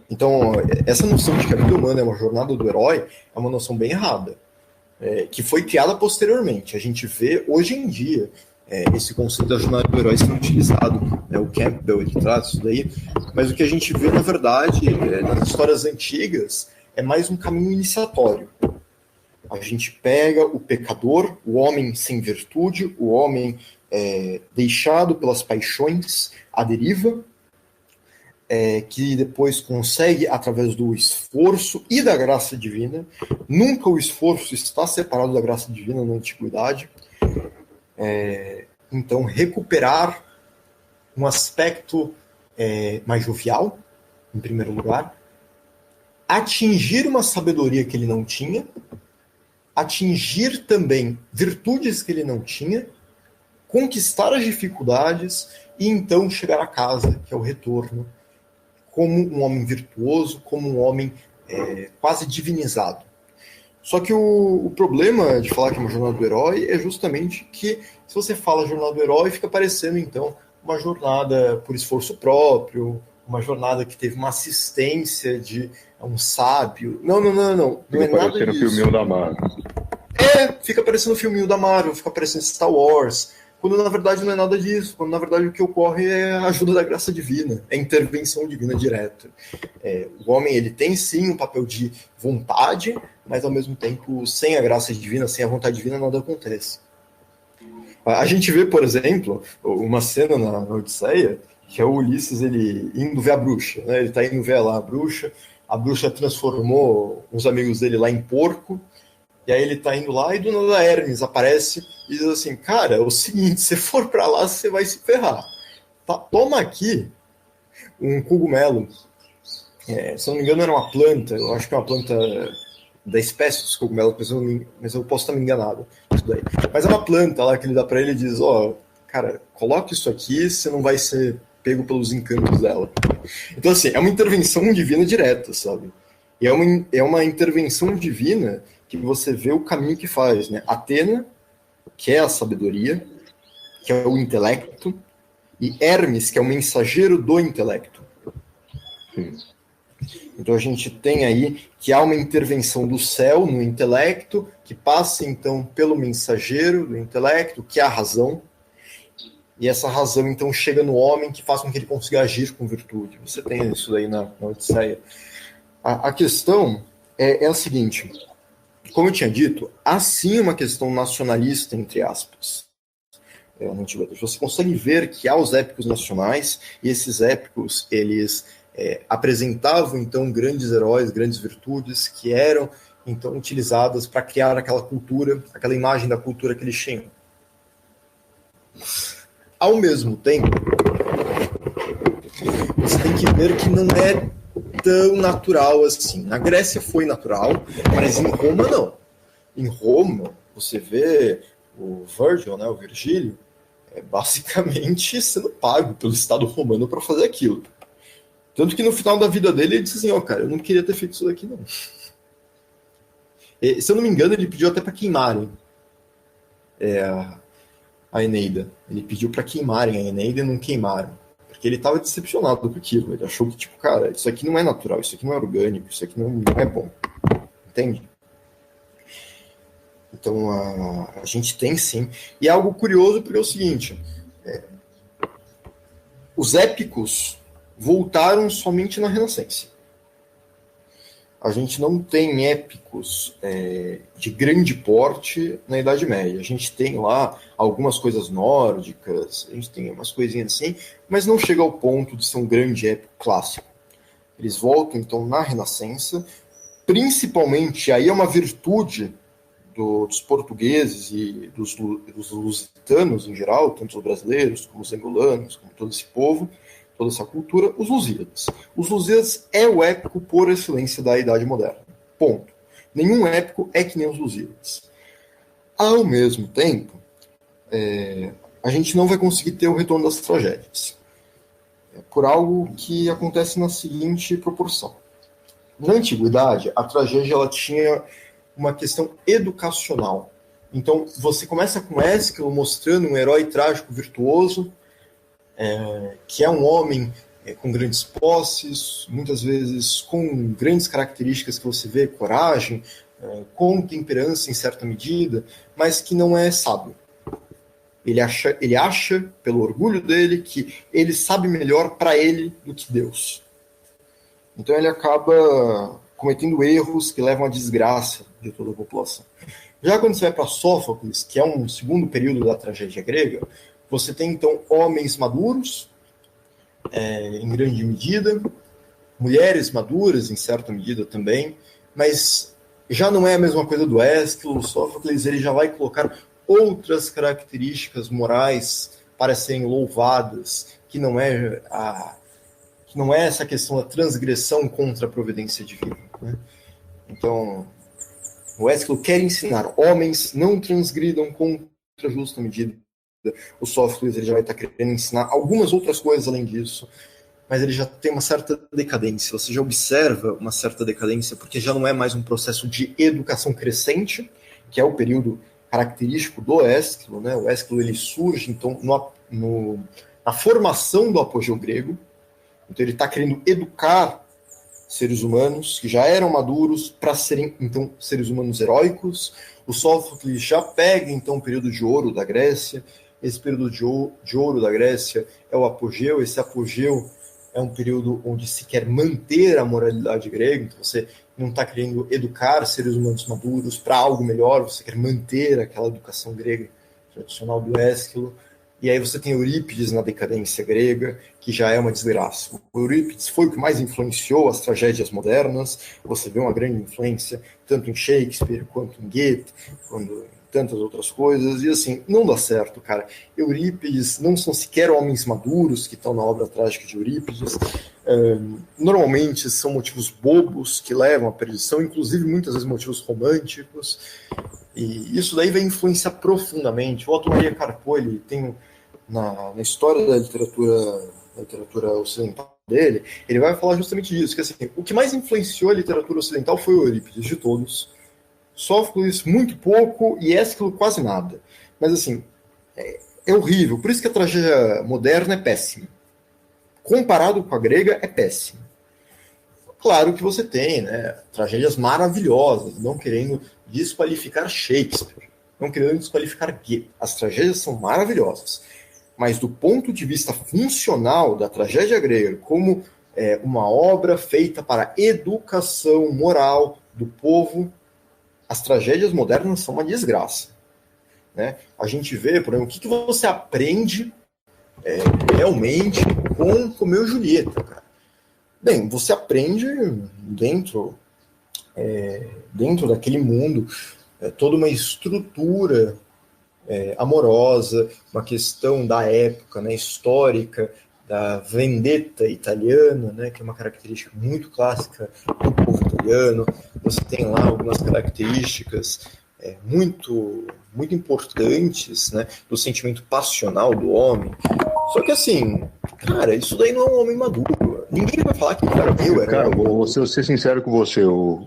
Então, essa noção de que a vida humana é uma jornada do herói é uma noção bem errada, que foi criada posteriormente. A gente vê, hoje em dia, esse conceito da jornada do herói sendo utilizado. O Campbell, ele traz isso daí. Mas o que a gente vê, na verdade, nas histórias antigas, é mais um caminho iniciatório. A gente pega o pecador, o homem sem virtude, o homem deixado pelas paixões à deriva, que depois consegue, através do esforço e da graça divina, nunca o esforço está separado da graça divina na antiguidade, então recuperar um aspecto mais jovial, em primeiro lugar, atingir uma sabedoria que ele não tinha, atingir também virtudes que ele não tinha, conquistar as dificuldades e então chegar a casa, que é o retorno, como um homem virtuoso, como um homem quase divinizado. Só que o problema de falar que é uma jornada do herói é justamente que, se você fala jornada do herói, fica parecendo, então, uma jornada por esforço próprio, uma jornada que teve uma assistência de um sábio. Não. Não é nada disso. Fica parecendo o filminho da Marvel. Fica parecendo o filminho da Marvel, fica parecendo Star Wars, quando na verdade não é nada disso, quando na verdade o que ocorre é a ajuda da graça divina, é a intervenção divina direta. O homem, ele tem sim um papel de vontade, mas ao mesmo tempo, sem a graça divina, sem a vontade divina, nada acontece. A gente vê, por exemplo, uma cena na Odisseia, que é o Ulisses, ele indo ver a bruxa, né? Ele está indo ver lá a bruxa transformou os amigos dele lá em porco, e aí ele tá indo lá e do nada Hermes aparece e diz assim, cara, é o seguinte, se for pra lá, você vai se ferrar. toma aqui um cogumelo. Se não me engano, era uma planta, eu acho que é uma planta da espécie dos cogumelos, mas eu posso estar me enganado. Isso daí. Mas é uma planta lá que ele dá para ele e diz, cara, coloque isso aqui, você não vai ser pego pelos encantos dela. Então, assim, é uma intervenção divina direta, sabe? E é uma intervenção divina que você vê o caminho que faz, né? Atena, que é a sabedoria, que é o intelecto, e Hermes, que é o mensageiro do intelecto. Sim. Então a gente tem aí que há uma intervenção do céu no intelecto, que passa então pelo mensageiro do intelecto, que é a razão, e essa razão então chega no homem, que faz com que ele consiga agir com virtude. Você tem isso daí na Odisseia. A questão é a seguinte, como eu tinha dito, há sim uma questão nacionalista, entre aspas, na antiguidade. Você consegue ver que há os épicos nacionais, e esses épicos, eles apresentavam então grandes heróis, grandes virtudes, que eram então utilizadas para criar aquela cultura, aquela imagem da cultura que eles tinham. Ao mesmo tempo, você tem que ver que não é tão natural assim. Na Grécia foi natural, mas em Roma não. Em Roma, você vê o Virgil, né, o Virgílio, basicamente sendo pago pelo Estado romano para fazer aquilo. Tanto que no final da vida dele, ele disse assim, cara, eu não queria ter feito isso daqui, não. E, se eu não me engano, ele pediu até para queimarem a Eneida. Ele pediu para queimarem a Eneida e não queimaram. Porque ele estava decepcionado com aquilo. Ele achou que, tipo, cara, isso aqui não é natural, isso aqui não é orgânico, isso aqui não é bom. Entende? Então, a gente tem sim. E é algo curioso porque é o seguinte, os épicos voltaram somente na Renascença. A gente não tem épicos de grande porte na Idade Média. A gente tem lá algumas coisas nórdicas, a gente tem umas coisinhas assim, mas não chega ao ponto de ser um grande épico clássico. Eles voltam, então, na Renascença, principalmente, aí é uma virtude dos portugueses e dos lusitanos em geral, tanto os brasileiros como os angolanos, como todo esse povo, toda essa cultura, os Lusíadas. Os Lusíadas é o épico por excelência da Idade Moderna. Ponto. Nenhum épico é que nem os Lusíadas. Ao mesmo tempo, a gente não vai conseguir ter o retorno das tragédias. Por algo que acontece na seguinte proporção. Na Antiguidade, a tragédia ela tinha uma questão educacional. Então, você começa com Ésquilo mostrando um herói trágico virtuoso, que é um homem com grandes posses, muitas vezes com grandes características que você vê, coragem, com temperança em certa medida, mas que não é sábio. Ele acha, pelo orgulho dele, que ele sabe melhor para ele do que Deus. Então ele acaba cometendo erros que levam à desgraça de toda a população. Já quando você vai para Sófocles, que é um segundo período da tragédia grega, você tem, então, homens maduros, em grande medida, mulheres maduras, em certa medida também, mas já não é a mesma coisa do Ésquilo. O Sófocles ele já vai colocar outras características morais para serem louvadas, que não é essa questão da transgressão contra a providência divina, né? Então, o Ésquilo quer ensinar, homens não transgridam contra a justa medida. O Sófocles ele já vai estar querendo ensinar algumas outras coisas além disso, mas ele já tem uma certa decadência. Você já observa uma certa decadência, porque já não é mais um processo de educação crescente, que é o período característico do Ésquilo, né? O Ésquilo ele surge, então, na formação do apogeu grego. Então ele está querendo educar seres humanos que já eram maduros para serem, então, seres humanos heróicos. O Sófocles já pega, então, o período de ouro da Grécia. Esse período de ouro da Grécia é o apogeu. Esse apogeu é um período onde se quer manter a moralidade grega. Então você não está querendo educar seres humanos maduros para algo melhor, você quer manter aquela educação grega tradicional do Ésquilo. E aí você tem Eurípides na decadência grega, que já é uma desgraça. O Eurípides foi o que mais influenciou as tragédias modernas. Você vê uma grande influência tanto em Shakespeare quanto em Goethe, quando tantas outras coisas, e assim, não dá certo, cara. Eurípides não são sequer homens maduros que estão na obra trágica de Eurípides. Normalmente são motivos bobos que levam à perdição, inclusive muitas vezes motivos românticos, e isso daí vai influenciar profundamente. O Otto Maria Carpo, ele tem na história da literatura ocidental dele, ele vai falar justamente disso, que assim, o que mais influenciou a literatura ocidental foi o Eurípides, de todos. Sófocles muito pouco e Ésquilo quase nada. Mas assim, é horrível. Por isso que a tragédia moderna é péssima. Comparado com a grega, é péssima. Claro que você tem, né, tragédias maravilhosas, não querendo desqualificar Shakespeare, não querendo desqualificar Goethe. As tragédias são maravilhosas. Mas do ponto de vista funcional da tragédia grega, como uma obra feita para a educação moral do povo, as tragédias modernas são uma desgraça. Né? A gente vê, por exemplo, o que você aprende realmente com Romeu e Julieta, cara. Bem, você aprende dentro daquele mundo toda uma estrutura amorosa, uma questão da época, né, histórica, da vendetta italiana, né, que é uma característica muito clássica do povo italiano. Você tem lá algumas características muito, muito importantes, né, do sentimento passional do homem. Só que assim, cara, isso daí não é um homem maduro. Ninguém vai falar que o cara viu. Cara, vou ser sincero com você, o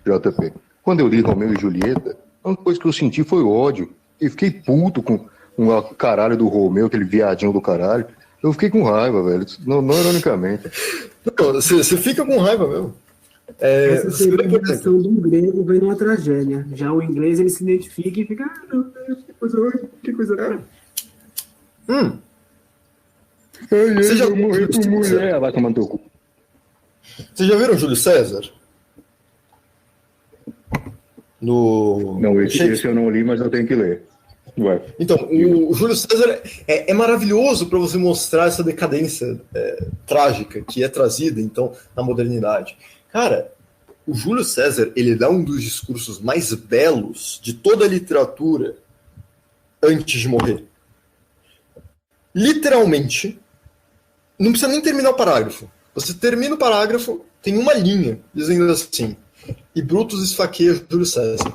JP. Quando eu li Romeu e Julieta, a única coisa que eu senti foi ódio. E fiquei puto com o caralho do Romeu, aquele viadinho do caralho. Eu fiquei com raiva, velho. Não ironicamente. Não, você fica com raiva mesmo. Essa interpretação do grego vem numa tragédia. Já o inglês, ele se identifica e fica... meu Deus, que coisa... Você já morreu com mulher, vai tomar no teu cu. Vocês já viram Júlio César? Não, esse eu não li, mas eu tenho que ler. Ué. Então, o Júlio César é maravilhoso para você mostrar essa decadência trágica que é trazida, então, na modernidade. Cara, o Júlio César, ele dá um dos discursos mais belos de toda a literatura antes de morrer. Literalmente, não precisa nem terminar o parágrafo. Você termina o parágrafo, tem uma linha dizendo assim: e Brutus esfaqueia Júlio César.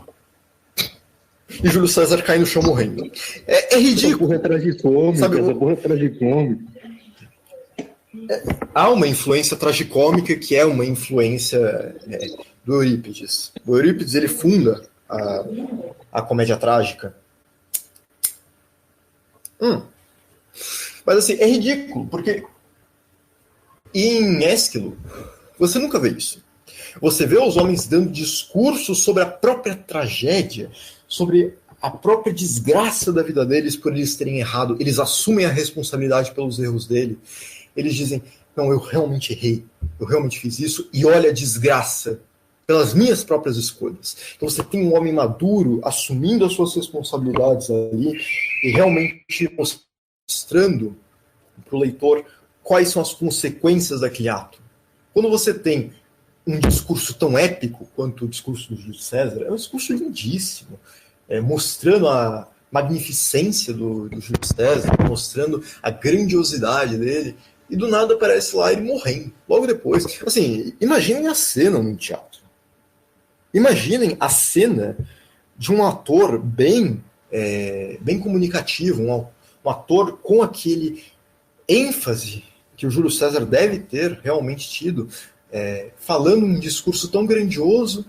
E Júlio César cai no chão morrendo. É ridículo. Essa porra é tragicômica, sabe, essa porra é tragicômica. Há uma influência tragicômica que é uma influência do Eurípides. O Eurípides, ele funda a comédia trágica. Mas assim, é ridículo, porque em Ésquilo você nunca vê isso. Você vê os homens dando discursos sobre a própria tragédia, sobre a própria desgraça da vida deles por eles terem errado. Eles assumem a responsabilidade pelos erros dele. Eles dizem, não, eu realmente errei, eu realmente fiz isso, e olha a desgraça pelas minhas próprias escolhas. Então você tem um homem maduro assumindo as suas responsabilidades ali e realmente mostrando para o leitor quais são as consequências daquele ato. Quando você tem um discurso tão épico quanto o discurso do Júlio César, é um discurso lindíssimo, mostrando a magnificência do Júlio César, mostrando a grandiosidade dele, e do nada aparece lá ele morrendo, logo depois. Assim, imaginem a cena num teatro. Imaginem a cena de um ator bem comunicativo, um ator com aquele ênfase que o Júlio César deve ter realmente tido, falando um discurso tão grandioso,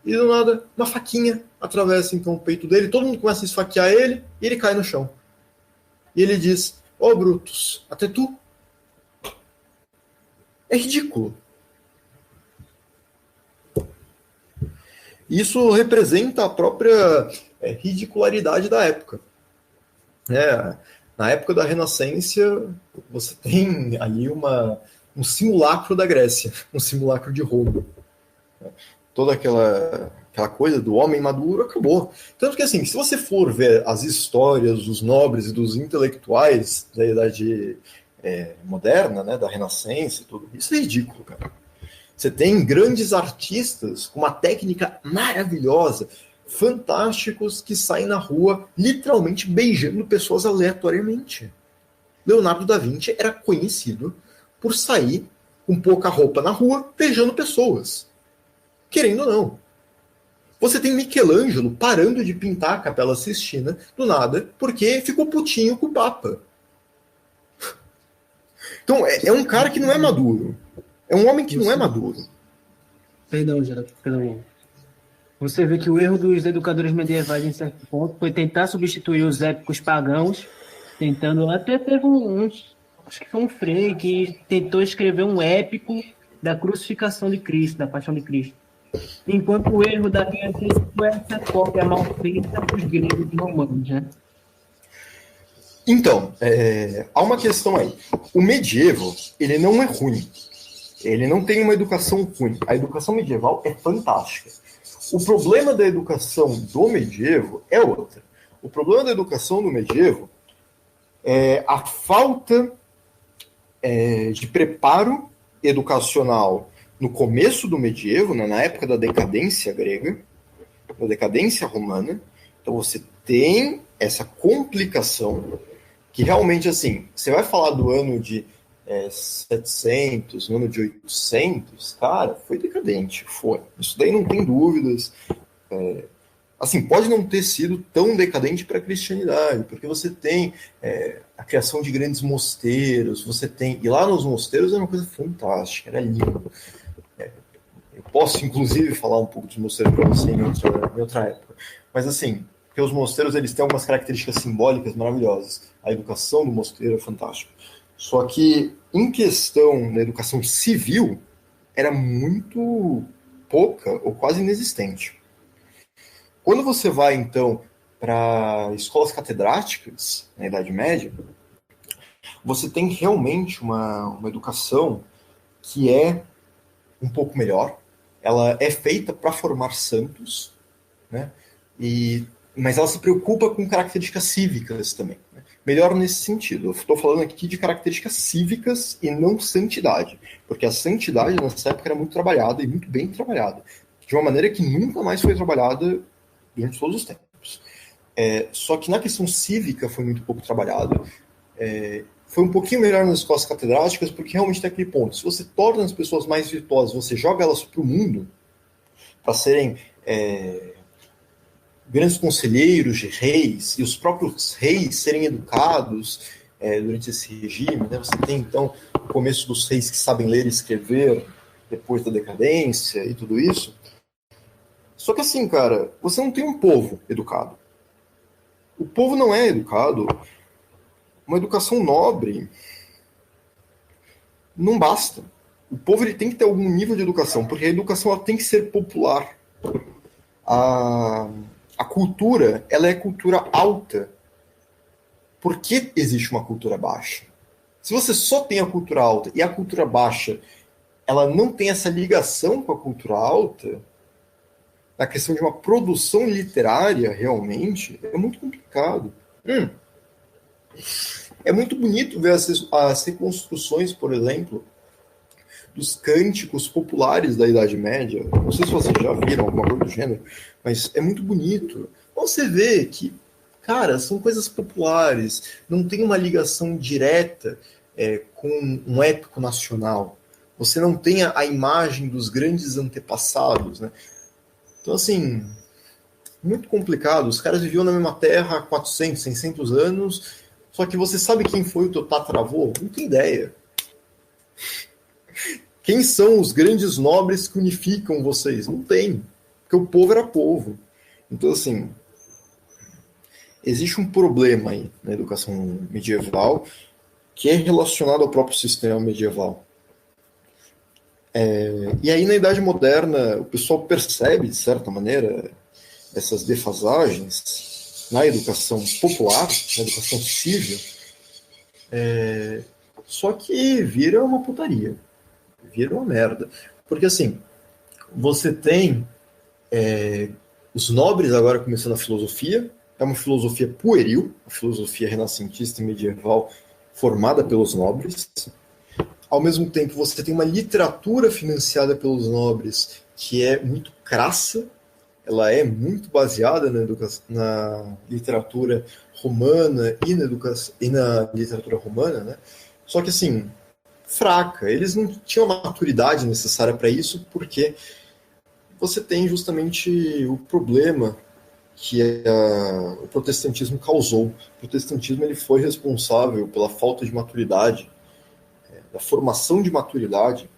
e do nada uma faquinha atravessa então o peito dele, todo mundo começa a esfaquear ele, e ele cai no chão. E ele diz, ó Brutus, até tu? É ridículo. Isso representa a própria ridicularidade da época. Na época da Renascença, você tem ali um simulacro da Grécia, um simulacro de Roma. Toda aquela coisa do homem maduro acabou. Tanto que, assim, se você for ver as histórias dos nobres e dos intelectuais da Idade moderna, né, da Renascença e tudo, isso é ridículo, cara. Você tem grandes artistas com uma técnica maravilhosa, fantásticos que saem na rua literalmente beijando pessoas aleatoriamente. Leonardo da Vinci era conhecido por sair com pouca roupa na rua beijando pessoas. Querendo ou não. Você tem Michelangelo parando de pintar a Capela Sistina do nada porque ficou putinho com o Papa. Então, é um cara que não é maduro. É um homem que não é maduro. Perdão, Geraldo, perdão. Você vê que o erro dos educadores medievais, em certo ponto, foi tentar substituir os épicos pagãos, tentando... Até teve acho que foi um frei que tentou escrever um épico da crucificação de Cristo, da paixão de Cristo. Enquanto o erro da linha foi essa cópia mal feita dos gregos e romanos, né? Então, há uma questão aí. O medievo, ele não é ruim. Ele não tem uma educação ruim. A educação medieval é fantástica. O problema da educação do medievo é outra. O problema da educação do medievo é a falta de preparo educacional no começo do medievo, né, na época da decadência grega, da decadência romana. Então você tem essa complicação que realmente, assim, você vai falar do ano de 700, no ano de 800, cara, foi decadente, foi. Isso daí não tem dúvidas. Assim, pode não ter sido tão decadente para a cristianidade, porque você tem a criação de grandes mosteiros, você tem... E lá nos mosteiros era uma coisa fantástica, era lindo. Eu posso, inclusive, falar um pouco dos mosteiros para você em outra época. Mas, assim, porque os mosteiros eles têm algumas características simbólicas maravilhosas. A educação do mosteiro é fantástica. Só que, em questão da educação civil, era muito pouca ou quase inexistente. Quando você vai, então, para escolas catedráticas, na Idade Média, você tem realmente uma educação que é um pouco melhor. Ela é feita para formar santos, né? Mas ela se preocupa com características cívicas também. Né? Melhor nesse sentido. Eu estou falando aqui de características cívicas e não santidade. Porque a santidade nessa época era muito trabalhada e muito bem trabalhada. De uma maneira que nunca mais foi trabalhada durante todos os tempos. Só que na questão cívica foi muito pouco trabalhado. Foi um pouquinho melhor nas escolas catedráticas, porque realmente tem aquele ponto. Se você torna as pessoas mais virtuosas, você joga elas para o mundo, para serem grandes conselheiros de reis, e os próprios reis serem educados durante esse regime. Né? Você tem, então, o começo dos reis que sabem ler e escrever, depois da decadência e tudo isso. Só que assim, cara, você não tem um povo educado. O povo não é educado. Uma educação nobre não basta. O povo ele tem que ter algum nível de educação, porque a educação ela tem que ser popular. A cultura, ela é cultura alta. Por que existe uma cultura baixa? Se você só tem a cultura alta e a cultura baixa, ela não tem essa ligação com a cultura alta, na questão de uma produção literária, realmente, é muito complicado. É muito bonito ver as reconstruções, por exemplo, dos cânticos populares da Idade Média. Não sei se vocês já viram alguma coisa do gênero, mas é muito bonito. Você vê que, cara, são coisas populares, não tem uma ligação direta com um épico nacional. Você não tem a imagem dos grandes antepassados, né? Então, assim, muito complicado. Os caras viviam na mesma terra há 400, 600 anos, só que você sabe quem foi o teu tataravô? Não tem ideia. Quem são os grandes nobres que unificam vocês? Não tem, porque o povo era povo. Então, assim, existe um problema aí na educação medieval que é relacionado ao próprio sistema medieval. E aí, na Idade Moderna, o pessoal percebe, de certa maneira, essas defasagens na educação popular, na educação civil, só que vira uma putaria, vira uma merda. Porque, assim, você tem os nobres agora começando a filosofia, é uma filosofia pueril, a filosofia renascentista e medieval formada pelos nobres. Ao mesmo tempo, você tem uma literatura financiada pelos nobres que é muito crassa, ela é muito baseada na literatura romana e na literatura romana, né? Só que, assim, fraca. Eles não tinham a maturidade necessária para isso, porque você tem justamente o problema que o protestantismo causou. O protestantismo ele foi responsável pela falta de maturidade, da formação de maturidade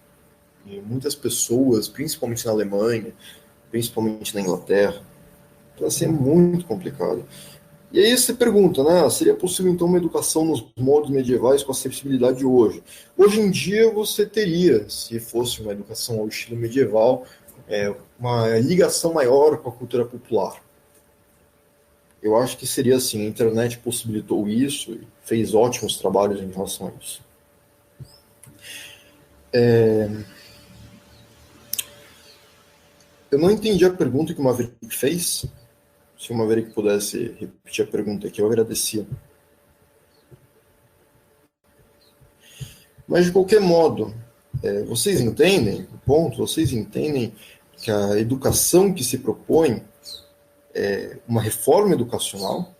em muitas pessoas, principalmente na Alemanha, principalmente na Inglaterra. Então, assim, é muito complicado. E aí você pergunta, né, seria possível então uma educação nos modos medievais com a acessibilidade de hoje? Hoje em dia você teria, se fosse uma educação ao estilo medieval, uma ligação maior com a cultura popular. Eu acho que seria assim, a internet possibilitou isso e fez ótimos trabalhos em relação a isso. Eu não entendi a pergunta que o Maverick fez. Se o Maverick pudesse repetir a pergunta aqui, eu agradecia. Mas, de qualquer modo, vocês entendem o ponto? Vocês entendem que a educação que se propõe é uma reforma educacional?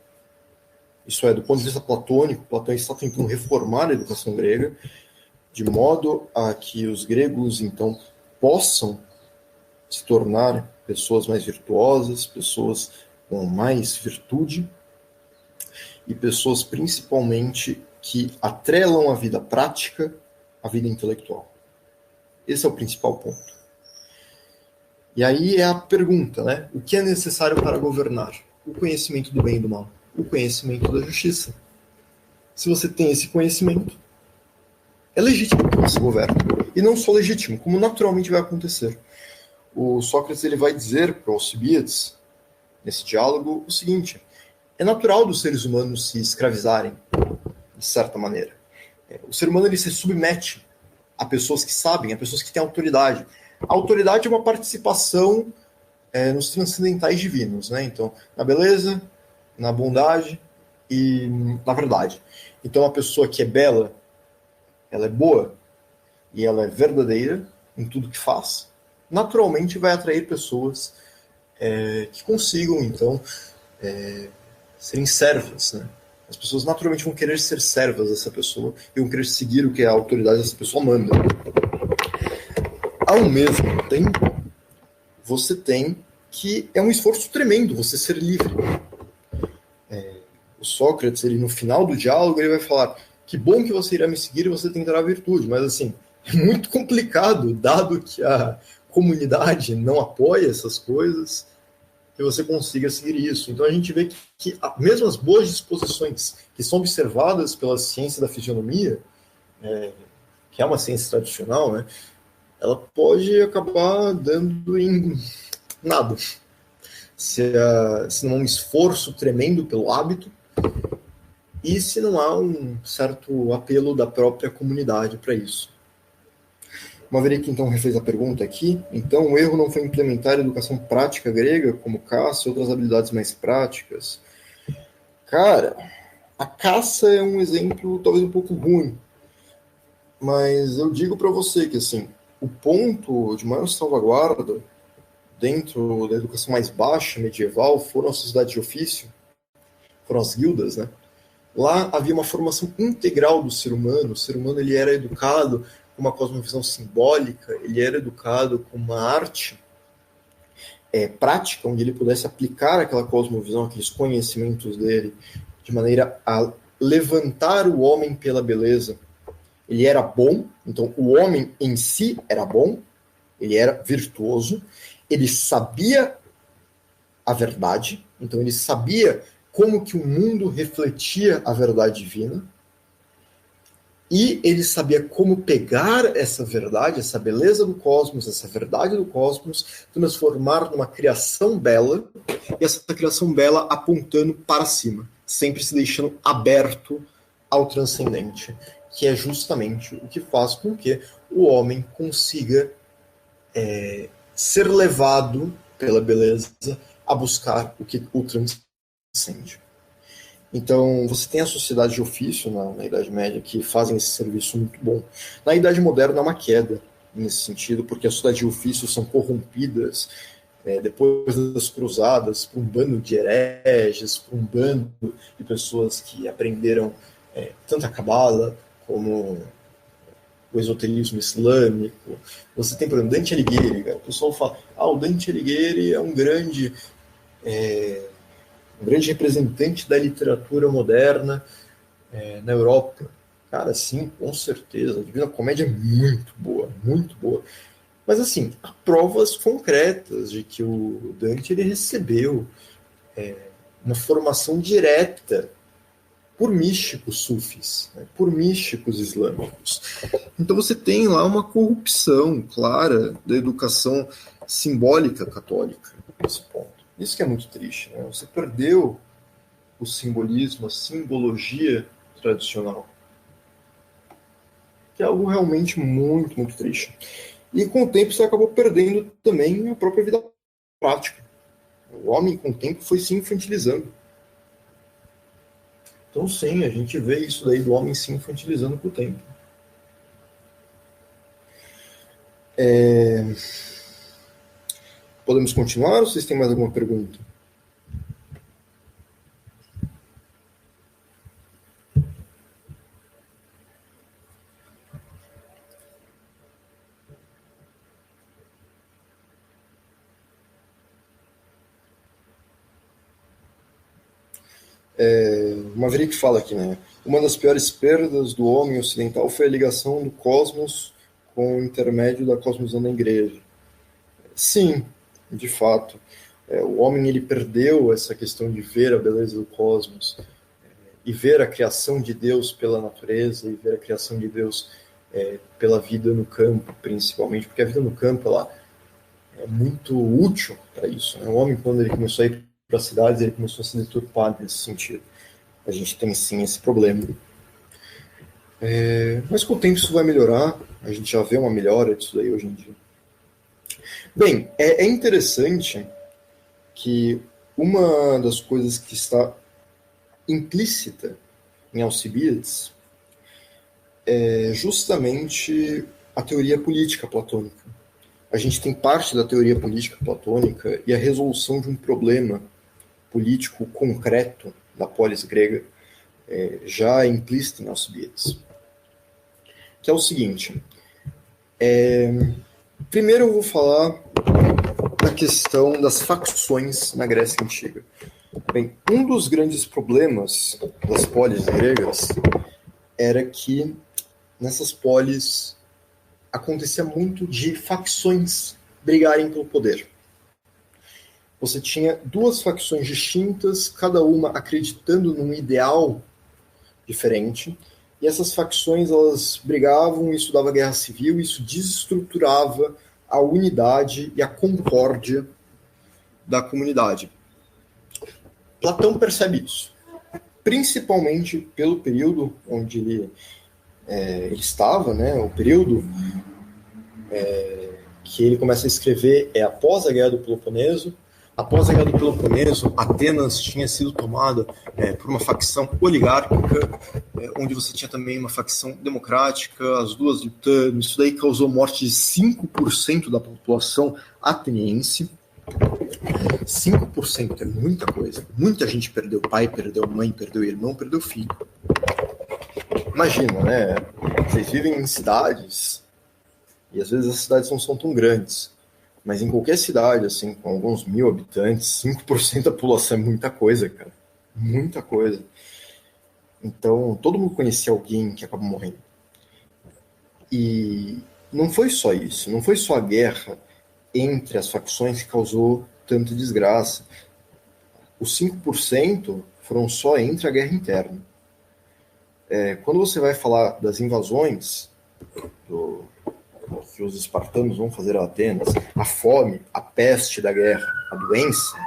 Isso é, do ponto de vista platônico, Platão está tentando reformar a educação grega, de modo a que os gregos, então, possam se tornar pessoas mais virtuosas, pessoas com mais virtude e pessoas, principalmente, que atrelam a vida prática à vida intelectual. Esse é o principal ponto. E aí é a pergunta, né? O que é necessário para governar? O conhecimento do bem e do mal. O conhecimento da justiça. Se você tem esse conhecimento, é legítimo que você governe. E não só legítimo, como naturalmente vai acontecer. O Sócrates ele vai dizer para Alcibíades, nesse diálogo, o seguinte: é natural dos seres humanos se escravizarem, de certa maneira. O ser humano ele se submete a pessoas que sabem, a pessoas que têm autoridade. A autoridade é uma participação nos transcendentais divinos, né? Então, na beleza, na bondade e na verdade. Então, a pessoa que é bela, ela é boa e ela é verdadeira em tudo que faz, naturalmente vai atrair pessoas que consigam, então, serem servas, né? As pessoas naturalmente vão querer ser servas dessa pessoa e vão querer seguir o que a autoridade dessa pessoa manda. Ao mesmo tempo, você tem que é um esforço tremendo você ser livre. O Sócrates, ele, no final do diálogo, ele vai falar: que bom que você irá me seguir e você tentará a virtude, mas assim, é muito complicado, dado que a comunidade não apoia essas coisas, que você consiga seguir isso. Então a gente vê que mesmo as boas disposições que são observadas pela ciência da fisionomia, que é uma ciência tradicional, né, ela pode acabar dando em nada. Se não há um esforço tremendo pelo hábito e se não há um certo apelo da própria comunidade para isso. Maverick então refez a pergunta aqui. Então o erro não foi implementar a educação prática grega, como caça e outras habilidades mais práticas? Cara, a caça é um exemplo talvez um pouco ruim, mas eu digo para você que assim, o ponto de maior salvaguarda dentro da educação mais baixa, medieval, foram as sociedades de ofício, foram as guildas, né? Lá havia uma formação integral do ser humano. O ser humano ele era educado com uma cosmovisão simbólica, ele era educado com uma arte prática, onde ele pudesse aplicar aquela cosmovisão, aqueles conhecimentos dele, de maneira a levantar o homem pela beleza. Ele era bom, então o homem em si era bom, ele era virtuoso, ele sabia a verdade, então ele sabia como que o mundo refletia a verdade divina, e ele sabia como pegar essa verdade, essa beleza do cosmos, essa verdade do cosmos, transformar numa criação bela, e essa criação bela apontando para cima, sempre se deixando aberto ao transcendente, que é justamente o que faz com que o homem consiga ser levado pela beleza a buscar o que o transcende. Então, você tem a sociedade de ofício na Idade Média que fazem esse serviço muito bom. Na Idade Moderna há uma queda nesse sentido, porque as sociedades de ofício são corrompidas depois das cruzadas, para um bando de hereges, para um bando de pessoas que aprenderam tanto a Cabala como o esoterismo islâmico. Você tem, por exemplo, Dante Alighieri. Cara. O pessoal fala, o Dante Alighieri é um grande representante da literatura moderna na Europa. Cara, sim, com certeza. A Divina Comédia é muito boa, muito boa. Mas, assim, há provas concretas de que o Dante ele recebeu uma formação direta por místicos sufis, por místicos islâmicos. Então você tem lá uma corrupção clara da educação simbólica católica nesse ponto. Isso que é muito triste. Né? Você perdeu o simbolismo, a simbologia tradicional, que é algo realmente muito, muito triste. E com o tempo você acabou perdendo também a própria vida prática. O homem, com o tempo, foi se infantilizando. Então, sim, a gente vê isso daí do homem se infantilizando com o tempo. Podemos continuar ou vocês têm mais alguma pergunta? O Maverick fala aqui, né? Uma das piores perdas do homem ocidental foi a ligação do cosmos com o intermédio da cosmovisão da igreja. Sim, de fato. O homem ele perdeu essa questão de ver a beleza do cosmos e ver a criação de Deus pela natureza e ver a criação de Deus pela vida no campo, principalmente, porque a vida no campo ela é muito útil para isso. Né? O homem, quando ele começou a ir para as cidades, ele começou a se deturpar nesse sentido. A gente tem sim esse problema. Mas com o tempo isso vai melhorar, a gente já vê uma melhora disso daí hoje em dia. Bem, é interessante que uma das coisas que está implícita em Alcibiades é justamente a teoria política platônica. A gente tem parte da teoria política platônica e a resolução de um problema político concreto da polis grega já implícita em Alcibiades. Que é o seguinte. Primeiro eu vou falar da questão das facções na Grécia Antiga. Bem, um dos grandes problemas das polis gregas era que nessas polis acontecia muito de facções brigarem pelo poder. Você tinha duas facções distintas, cada uma acreditando num ideal diferente, e essas facções elas brigavam, isso dava guerra civil, isso desestruturava a unidade e a concórdia da comunidade. Platão percebe isso, principalmente pelo período onde ele estava, né, o período que ele começa a escrever é após a Guerra do Peloponeso. Após a Guerra do Peloponeso, Atenas tinha sido tomada por uma facção oligárquica, onde você tinha também uma facção democrática, as duas lutando. Isso daí causou morte de 5% da população ateniense. 5% é muita coisa. Muita gente perdeu pai, perdeu mãe, perdeu irmão, perdeu filho. Imagina, né? Vocês vivem em cidades, e às vezes as cidades não são tão grandes. Mas em qualquer cidade, assim, com alguns 1.000 habitantes, 5% da população é muita coisa, cara. Muita coisa. Então, todo mundo conhecia alguém que acabou morrendo. E não foi só isso. Não foi só a guerra entre as facções que causou tanta desgraça. Os 5% foram só entre a guerra interna. Quando você vai falar das invasões que os espartanos vão fazer a Atenas, a fome, a peste da guerra, a doença,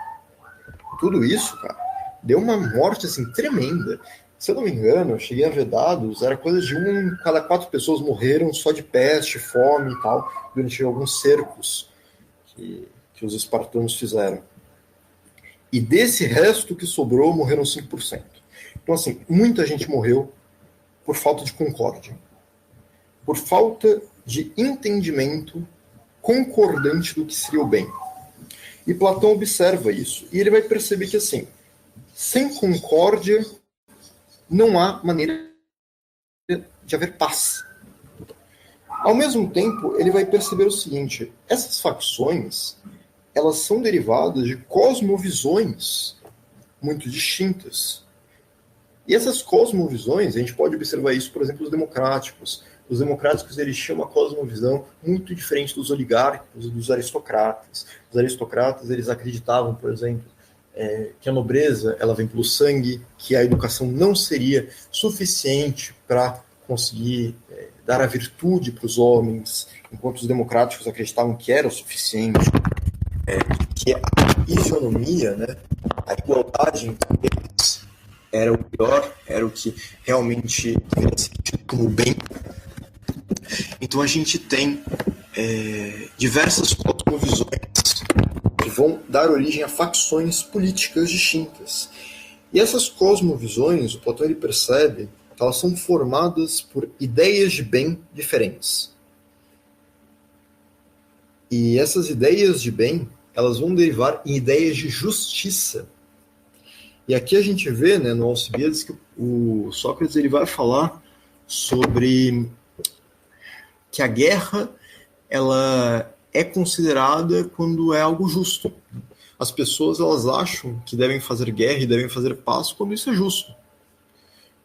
tudo isso, cara, deu uma morte assim tremenda. Se eu não me engano, eu cheguei a ver dados, era coisa de 1 em cada 4 pessoas morreram só de peste, fome e tal, durante alguns cercos que os espartanos fizeram. E desse resto que sobrou, morreram 5%. Então, assim, muita gente morreu por falta de concórdia, por falta de entendimento concordante do que seria o bem. E Platão observa isso. E ele vai perceber que, assim, sem concórdia, não há maneira de haver paz. Ao mesmo tempo, ele vai perceber o seguinte: essas facções, elas são derivadas de cosmovisões muito distintas. E essas cosmovisões, a gente pode observar isso, por exemplo, os democráticos. Os democráticos, eles tinham uma cosmovisão muito diferente dos oligárquicos e dos aristocratas. Os aristocratas, eles acreditavam, por exemplo, que a nobreza ela vem pelo sangue, que a educação não seria suficiente para conseguir dar a virtude para os homens, enquanto os democráticos acreditavam que era o suficiente, que a isonomia, né, a igualdade entre eles era o pior, era o que realmente deveria ser tido como bem. Então a gente tem diversas cosmovisões que vão dar origem a facções políticas distintas. E essas cosmovisões, o Platão ele percebe que elas são formadas por ideias de bem diferentes. E essas ideias de bem, elas vão derivar em ideias de justiça. E aqui a gente vê, né, no Alcibiades, que o Sócrates ele vai falar sobre que a guerra ela é considerada quando é algo justo. As pessoas elas acham que devem fazer guerra e devem fazer paz quando isso é justo.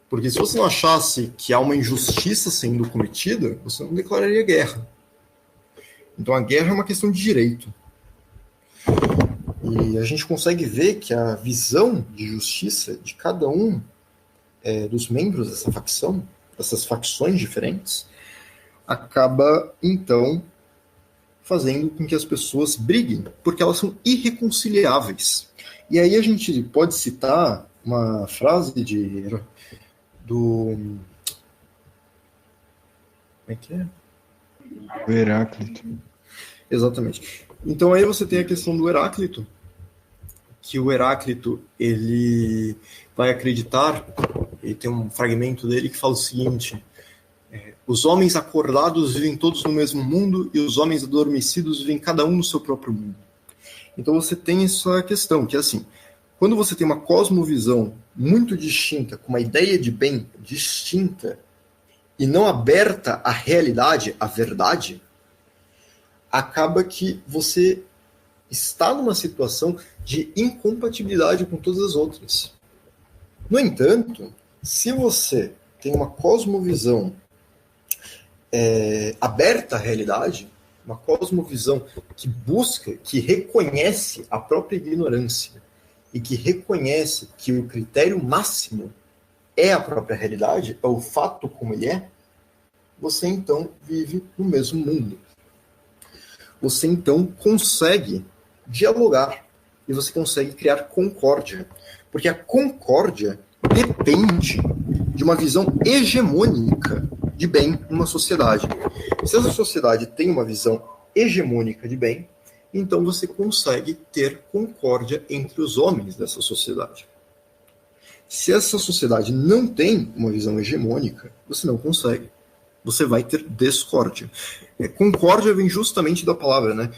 Porque se você não achasse que há uma injustiça sendo cometida, você não declararia guerra. Então a guerra é uma questão de direito. E a gente consegue ver que a visão de justiça de cada um dos membros dessa facção, dessas facções diferentes, acaba, então, fazendo com que as pessoas briguem, porque elas são irreconciliáveis. E aí a gente pode citar uma frase do... Como é que é? O Heráclito. Exatamente. Então aí você tem a questão do Heráclito, que o Heráclito, ele vai acreditar, e tem um fragmento dele que fala o seguinte: os homens acordados vivem todos no mesmo mundo e os homens adormecidos vivem cada um no seu próprio mundo. Então você tem essa questão, que é assim, quando você tem uma cosmovisão muito distinta, com uma ideia de bem distinta, e não aberta à realidade, à verdade, acaba que você está numa situação de incompatibilidade com todas as outras. No entanto, se você tem uma cosmovisão aberta à realidade, uma cosmovisão que busca, que reconhece a própria ignorância e que reconhece que o critério máximo é a própria realidade, é o fato como ele é, você então vive no mesmo mundo. Você então consegue dialogar e você consegue criar concórdia. Porque a concórdia depende de uma visão hegemônica de bem numa sociedade. Se essa sociedade tem uma visão hegemônica de bem, então você consegue ter concórdia entre os homens dessa sociedade. Se essa sociedade não tem uma visão hegemônica, você não consegue. Você vai ter discórdia. Concórdia vem justamente da palavra, né?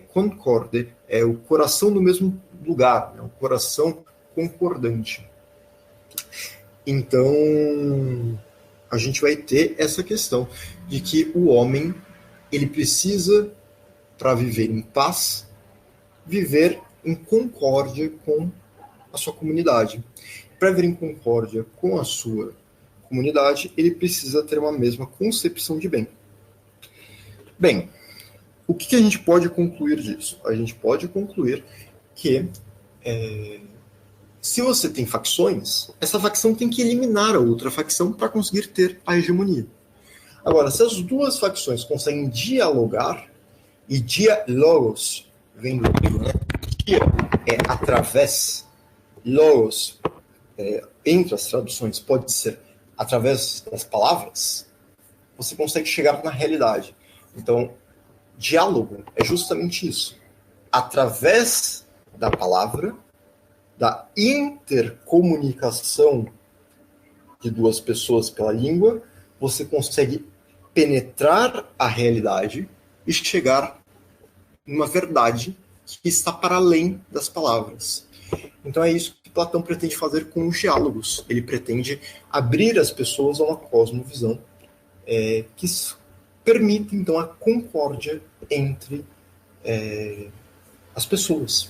Concorde, é o coração no mesmo lugar, né? O coração concordante. Então, a gente vai ter essa questão de que o homem, ele precisa, para viver em paz, viver em concórdia com a sua comunidade. Para viver em concórdia com a sua comunidade, ele precisa ter uma mesma concepção de bem. Bem, o que a gente pode concluir disso? A gente pode concluir que se você tem facções, essa facção tem que eliminar a outra facção para conseguir ter a hegemonia. Agora, se as duas facções conseguem dialogar, e diálogos vem do grego, né? Dia é através, logos, entre as traduções, pode ser através das palavras, você consegue chegar na realidade. Então, diálogo é justamente isso. Através da palavra, da intercomunicação de duas pessoas pela língua, você consegue penetrar a realidade e chegar numa verdade que está para além das palavras. Então é isso que Platão pretende fazer com os diálogos. Ele pretende abrir as pessoas a uma cosmovisão que permite, então, a concórdia entre as pessoas.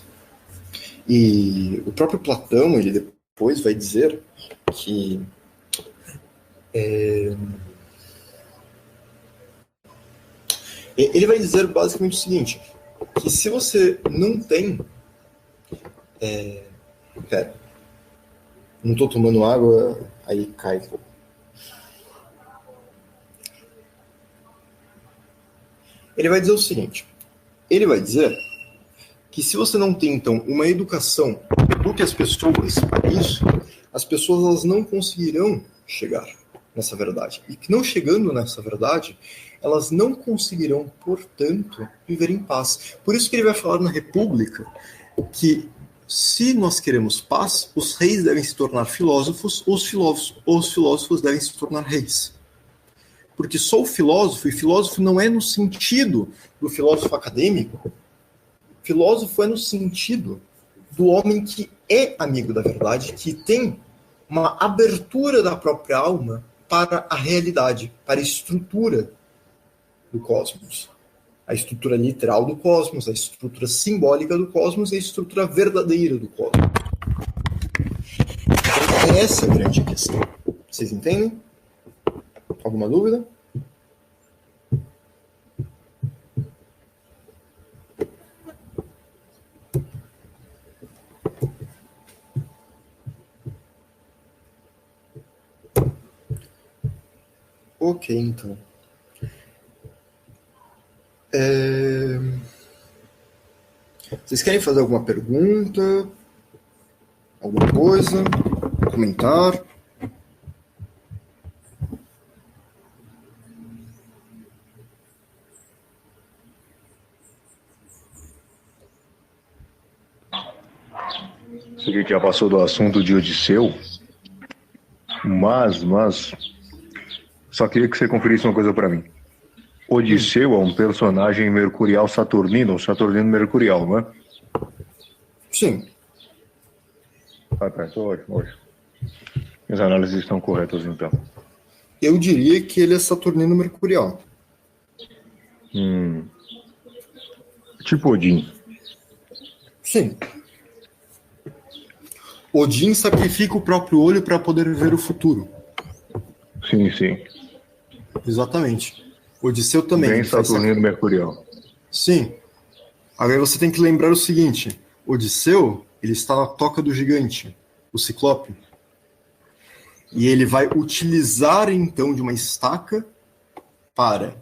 E o próprio Platão, ele depois vai dizer que ele vai dizer basicamente o seguinte, que se você não tem... Pera, não estou tomando água, aí cai. Ele vai dizer o seguinte, ele vai dizer que se você não tem, então, uma educação que eduque as pessoas para isso, as pessoas elas não conseguirão chegar nessa verdade. E que não chegando nessa verdade, elas não conseguirão, portanto, viver em paz. Por isso que ele vai falar na República que se nós queremos paz, os reis devem se tornar filósofos, os filósofos devem se tornar reis. Porque só o filósofo, e filósofo não é no sentido do filósofo acadêmico, filósofo é no sentido do homem que é amigo da verdade, que tem uma abertura da própria alma para a realidade, para a estrutura do cosmos. A estrutura literal do cosmos, a estrutura simbólica do cosmos e a estrutura verdadeira do cosmos. Então, essa é a grande questão. Vocês entendem? Alguma dúvida? Ok, então. Vocês querem fazer alguma pergunta? Alguma coisa? Comentar? A gente já passou do assunto de Odisseu, mas só queria que você conferisse uma coisa para mim. Odisseu é um personagem mercurial saturnino, ou saturnino mercurial, não é? Sim. Tá, então ótimo. As análises estão corretas, então. Eu diria que ele é saturnino mercurial. Tipo Odin. Sim. Odin sacrifica o próprio olho para poder ver o futuro. Sim, sim. Exatamente. Odisseu também. Bem saturnino mercurial. Sim. Agora você tem que lembrar o seguinte. Odisseu, ele está na toca do gigante, o Ciclope. E ele vai utilizar, então, de uma estaca para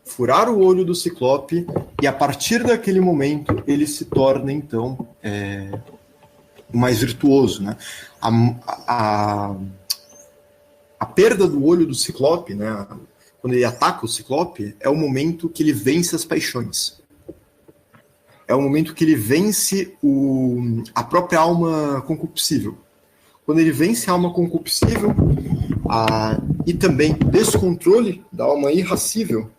furar o olho do Ciclope e, a partir daquele momento, ele se torna, então, mais virtuoso, né? A perda do olho do Ciclope, né? Quando ele ataca o Ciclope, é o momento que ele vence as paixões. É o momento que ele vence a própria alma concupiscível. Quando ele vence a alma concupiscível e também o descontrole da alma irracível,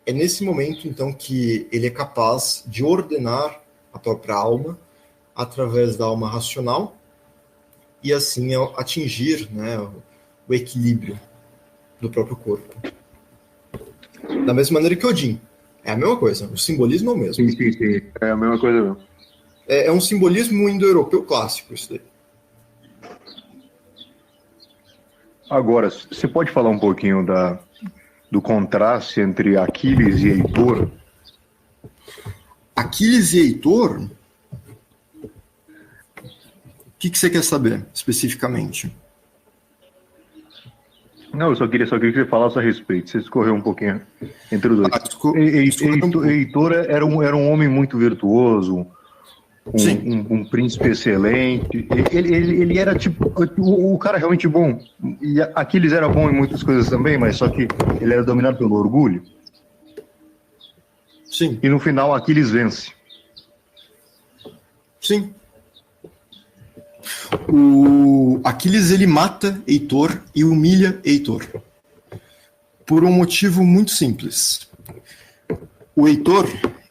é nesse momento, então, que ele é capaz de ordenar a própria alma através da alma racional e, assim, atingir, né, o equilíbrio do próprio corpo. Da mesma maneira que Odin. É a mesma coisa, o simbolismo é o mesmo. Sim. É a mesma coisa mesmo. É um simbolismo indo-europeu clássico, isso daí. Agora, você pode falar um pouquinho do contraste entre Aquiles e Heitor? Aquiles e Heitor? O que você quer saber, especificamente? Não, eu só queria que você falasse a respeito. Você escorreu um pouquinho entre os dois. Heitor era um homem muito virtuoso, um príncipe excelente. Ele era tipo o cara realmente bom. E Aquiles era bom em muitas coisas também, mas só que ele era dominado pelo orgulho. Sim. E no final Aquiles vence. Sim. O Aquiles, ele mata Heitor e humilha Heitor. Por um motivo muito simples. O Heitor,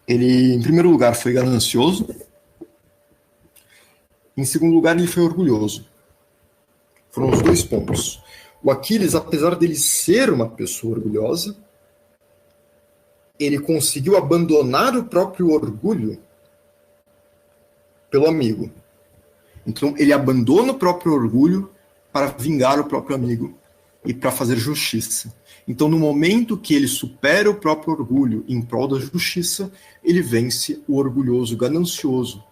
Ele, em primeiro lugar, foi ganancioso. Em segundo lugar, ele foi orgulhoso. Foram os dois pontos. O Aquiles, apesar dele ser uma pessoa orgulhosa, ele conseguiu abandonar o próprio orgulho pelo amigo. Então, ele abandona o próprio orgulho para vingar o próprio amigo e para fazer justiça. Então, no momento que ele supera o próprio orgulho em prol da justiça, ele vence o orgulhoso ganancioso,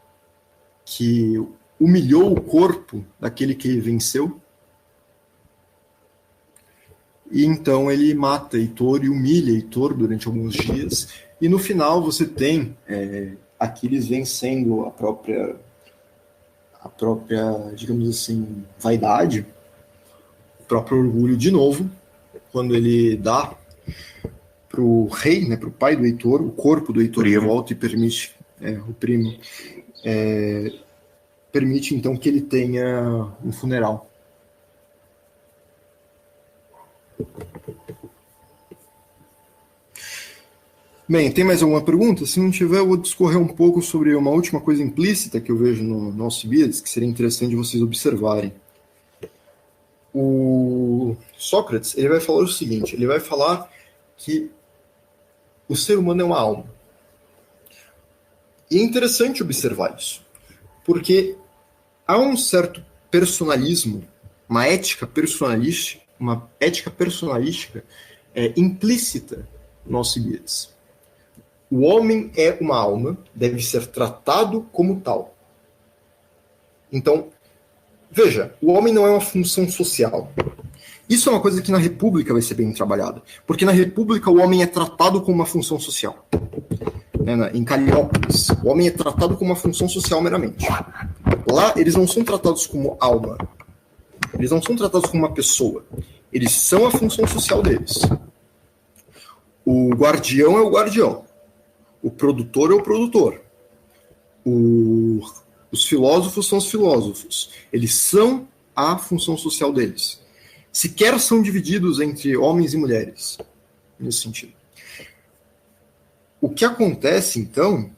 que humilhou o corpo daquele que ele venceu. E então ele mata Heitor e humilha Heitor durante alguns dias. E no final você tem Aquiles vencendo a própria, digamos assim, vaidade, o próprio orgulho de novo, quando ele dá para o rei, né, para o pai do Heitor, o corpo do Heitor de volta e permite, o primo, permite então que ele tenha um funeral. Bem, tem mais alguma pergunta? Se não tiver, eu vou discorrer um pouco sobre uma última coisa implícita que eu vejo no Alcibiades, que seria interessante vocês observarem. O Sócrates, ele vai falar o seguinte, ele vai falar que o ser humano é uma alma. E é interessante observar isso, porque há um certo personalismo, uma ética personalística implícita no Alcibiades. O homem é uma alma, deve ser tratado como tal. Então, veja, o homem não é uma função social. Isso é uma coisa que na República vai ser bem trabalhada, porque na República o homem é tratado como uma função social. Em Caliópolis, o homem é tratado como uma função social meramente. Lá, eles não são tratados como alma. Eles não são tratados como uma pessoa. Eles são a função social deles. O guardião é o guardião. O produtor é o produtor. Os filósofos são os filósofos. Eles são a função social deles. Sequer são divididos entre homens e mulheres, nesse sentido. O que acontece, então,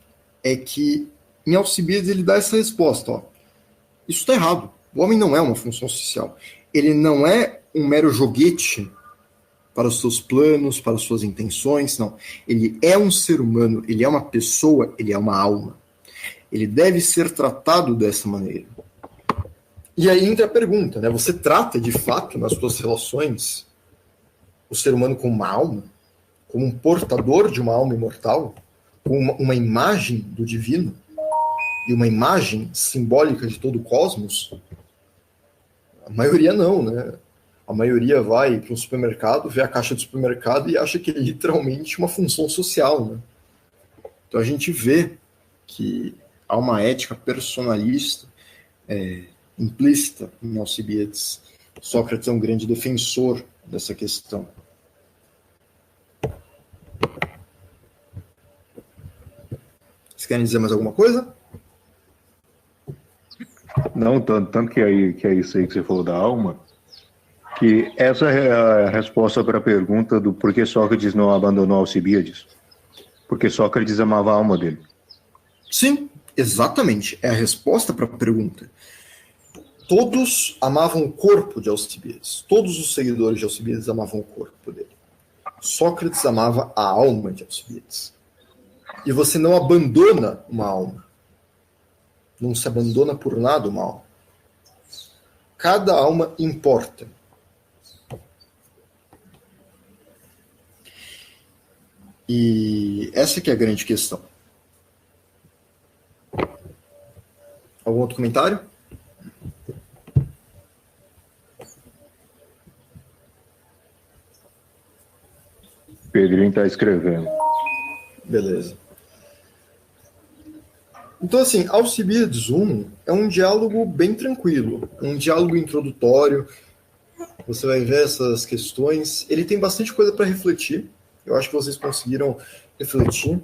é que em Alcibiades ele dá essa resposta. Isso está errado. O homem não é uma função social. Ele não é um mero joguete para os seus planos, para as suas intenções, não. Ele é um ser humano, ele é uma pessoa, ele é uma alma. Ele deve ser tratado dessa maneira. E aí entra a pergunta, né? Você trata, de fato, nas suas relações, o ser humano como uma alma? Como um portador de uma alma imortal? Como uma imagem do divino? E uma imagem simbólica de todo o cosmos? A maioria não, né? A maioria vai para um supermercado, vê a caixa do supermercado e acha que é literalmente uma função social, né? Então a gente vê que há uma ética personalista implícita em Alcibiades. Sócrates é um grande defensor dessa questão. Vocês querem dizer mais alguma coisa? Não, tanto que é isso aí que você falou da alma, que essa é a resposta para a pergunta do por que Sócrates não abandonou Alcibiades. Porque Sócrates amava a alma dele. Sim, exatamente. É a resposta para a pergunta. Todos amavam o corpo de Alcibiades. Todos os seguidores de Alcibiades amavam o corpo dele. Sócrates amava a alma de Alcibiades. E você não abandona uma alma. Não se abandona por nada uma alma. Cada alma importa. E essa que é a grande questão. Algum outro comentário? Pedrinho está escrevendo. Beleza. Então, assim, Alcibiades I é um diálogo bem tranquilo, um diálogo introdutório. Você vai ver essas questões. Ele tem bastante coisa para refletir. Eu acho que vocês conseguiram refletir.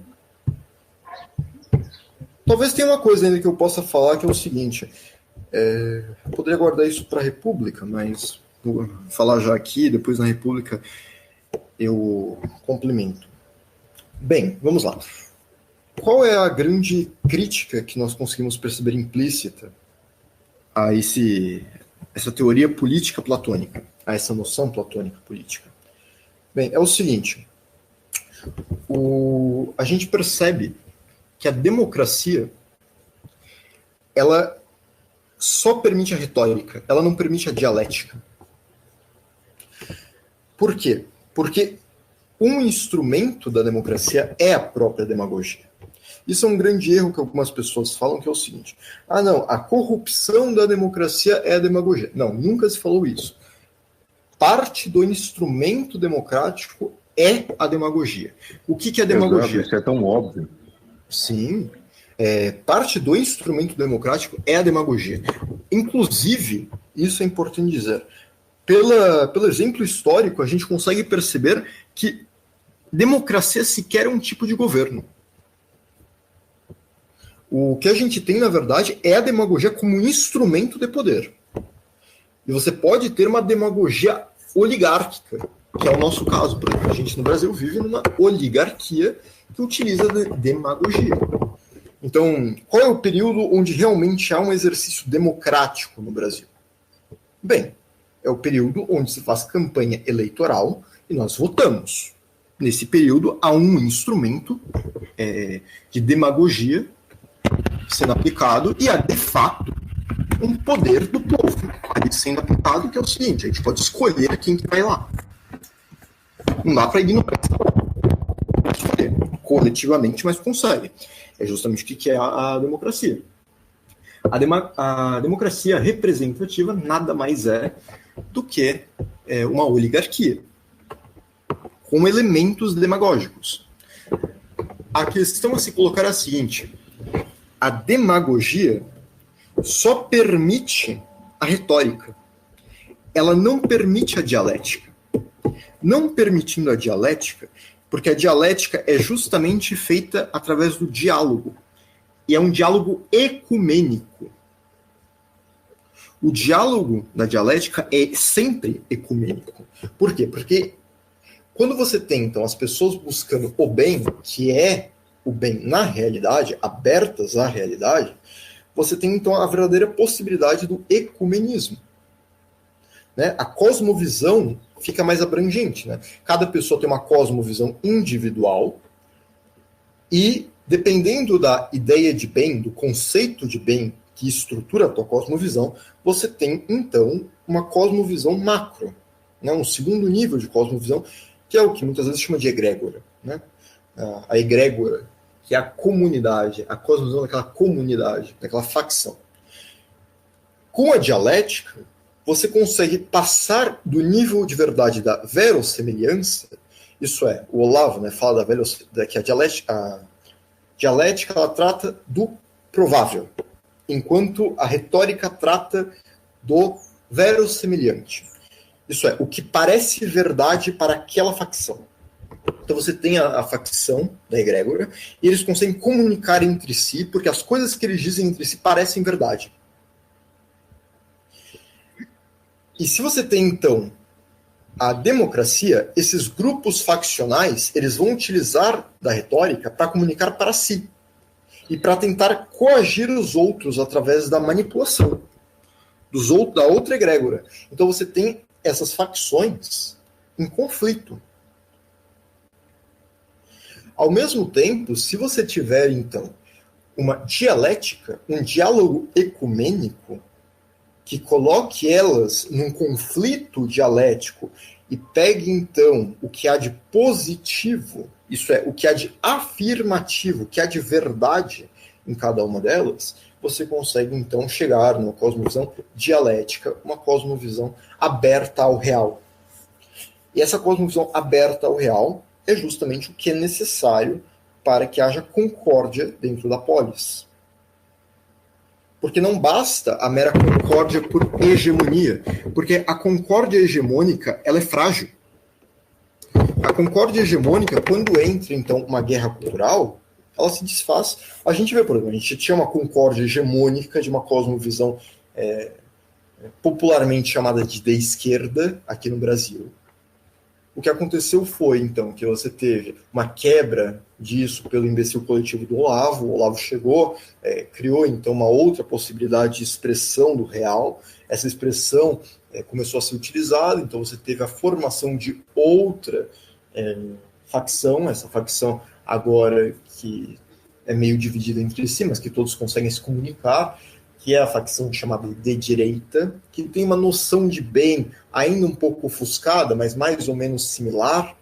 Talvez tenha uma coisa ainda que eu possa falar, que é o seguinte. Eu poderia guardar isso para a República, mas vou falar já aqui, depois na República eu complemento. Bem, vamos lá. qual é a grande crítica que nós conseguimos perceber implícita a essa teoria política platônica, a essa noção platônica política? Bem, é o seguinte, a gente percebe que a democracia, ela só permite a retórica, ela não permite a dialética. Por quê? Porque um instrumento da democracia é a própria demagogia. Isso é um grande erro que algumas pessoas falam, que é o seguinte: ah, não, a corrupção da democracia é a demagogia. Não, nunca se falou isso. Parte do instrumento democrático é a demagogia. O que é demagogia? Isso é tão óbvio. Sim. Parte do instrumento democrático é a demagogia. Inclusive, isso é importante dizer, pelo exemplo histórico, a gente consegue perceber que democracia sequer é um tipo de governo. O que a gente tem, na verdade, é a demagogia como instrumento de poder. E você pode ter uma demagogia oligárquica, que é o nosso caso. Por exemplo, a gente no Brasil vive numa oligarquia que utiliza demagogia. Então, qual é o período onde realmente há um exercício democrático no Brasil? Bem, é o período onde se faz campanha eleitoral e nós votamos. Nesse período, há um instrumento de demagogia sendo aplicado e há, de fato, um poder do povo ali sendo aplicado, que é o seguinte: a gente pode escolher quem que vai lá. Não dá para ignorar essa pode escolher coletivamente, mas consegue. É justamente o que é a democracia. A democracia representativa nada mais é do que uma oligarquia, com elementos demagógicos. A questão a se colocar é a seguinte: a demagogia só permite a retórica. Ela não permite a dialética. Não permitindo a dialética, porque a dialética é justamente feita através do diálogo. E é um diálogo ecumênico. O diálogo da dialética é sempre ecumênico. Por quê? Porque quando você tem, então, as pessoas buscando o bem, que é o bem na realidade, abertas à realidade, você tem, então, a verdadeira possibilidade do ecumenismo. Né? A cosmovisão fica mais abrangente. Né? Cada pessoa tem uma cosmovisão individual e, dependendo da ideia de bem, do conceito de bem que estrutura a tua cosmovisão, você tem, então, uma cosmovisão macro, né? Um segundo nível de cosmovisão, que é o que muitas vezes chama de egrégora. Né? A egrégora, que é a comunidade, a cosmovisão daquela comunidade, daquela facção. Com a dialética, você consegue passar do nível de verdade da verossemelhança, isso é, o Olavo, né, fala que a dialética ela trata do provável, enquanto a retórica trata do verossemelhante. Isso é, o que parece verdade para aquela facção. Então você tem a facção da egrégora e eles conseguem comunicar entre si, porque as coisas que eles dizem entre si parecem verdade. E se você tem, então, a democracia, esses grupos faccionais, eles vão utilizar da retórica para comunicar para si e para tentar coagir os outros através da manipulação da outra egrégora. Então você tem essas facções em conflito. Ao mesmo tempo, se você tiver, então, uma dialética, um diálogo ecumênico, que coloque elas num conflito dialético e pegue, então, o que há de positivo, isso é, o que há de afirmativo, o que há de verdade em cada uma delas, você consegue, então, chegar numa cosmovisão dialética, uma cosmovisão aberta ao real. E essa cosmovisão aberta ao real é justamente o que é necessário para que haja concórdia dentro da polis. Porque não basta a mera concórdia por hegemonia, porque a concórdia hegemônica ela é frágil. A concórdia hegemônica, quando entra, então, uma guerra cultural, ela se desfaz. A gente vê, por exemplo, a gente tinha uma concórdia hegemônica de uma cosmovisão popularmente chamada de esquerda aqui no Brasil. O que aconteceu foi, então, que você teve uma quebra disso pelo imbecil coletivo do Olavo. O Olavo chegou, criou, então, uma outra possibilidade de expressão do real. Essa expressão começou a ser utilizada, então você teve a formação de outra facção, essa facção agora que é meio dividida entre si, mas que todos conseguem se comunicar, que é a facção chamada de direita, que tem uma noção de bem ainda um pouco ofuscada, mas mais ou menos similar.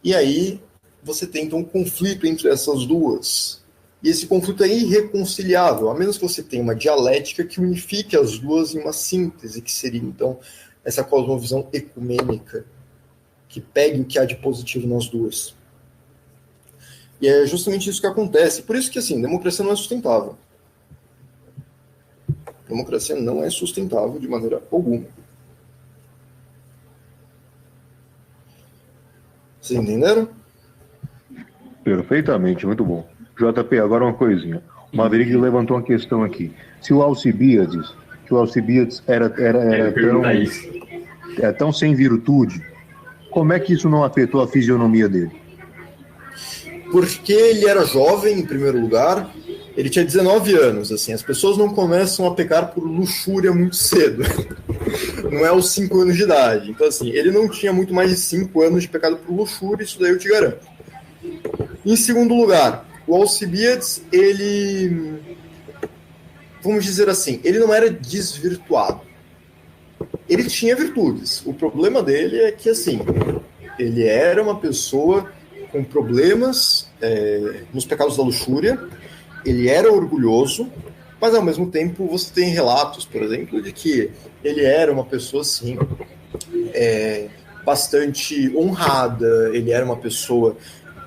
E aí você tem então um conflito entre essas duas. E esse conflito é irreconciliável, a menos que você tenha uma dialética que unifique as duas em uma síntese, que seria então essa cosmovisão ecumênica, que pegue o que há de positivo nas duas. E é justamente isso que acontece. Por isso que, assim, democracia não é sustentável. Democracia não é sustentável de maneira alguma. Vocês entenderam? Perfeitamente, muito bom. JP, agora uma coisinha. O Maverick levantou uma questão aqui. Se o Alcibiades era tão sem virtude, como é que isso não afetou a fisionomia dele? Porque ele era jovem, em primeiro lugar. Ele tinha 19 anos, assim, as pessoas não começam a pecar por luxúria muito cedo. Não é aos 5 anos de idade. Então, assim, ele não tinha muito mais de 5 anos de pecado por luxúria, isso daí eu te garanto. Em segundo lugar, o Alcibiades, ele, vamos dizer assim, ele não era desvirtuado. Ele tinha virtudes. O problema dele é que, assim, ele era uma pessoa com problemas nos pecados da luxúria. Ele era orgulhoso, mas ao mesmo tempo você tem relatos, por exemplo, de que ele era uma pessoa assim, bastante honrada. Ele era uma pessoa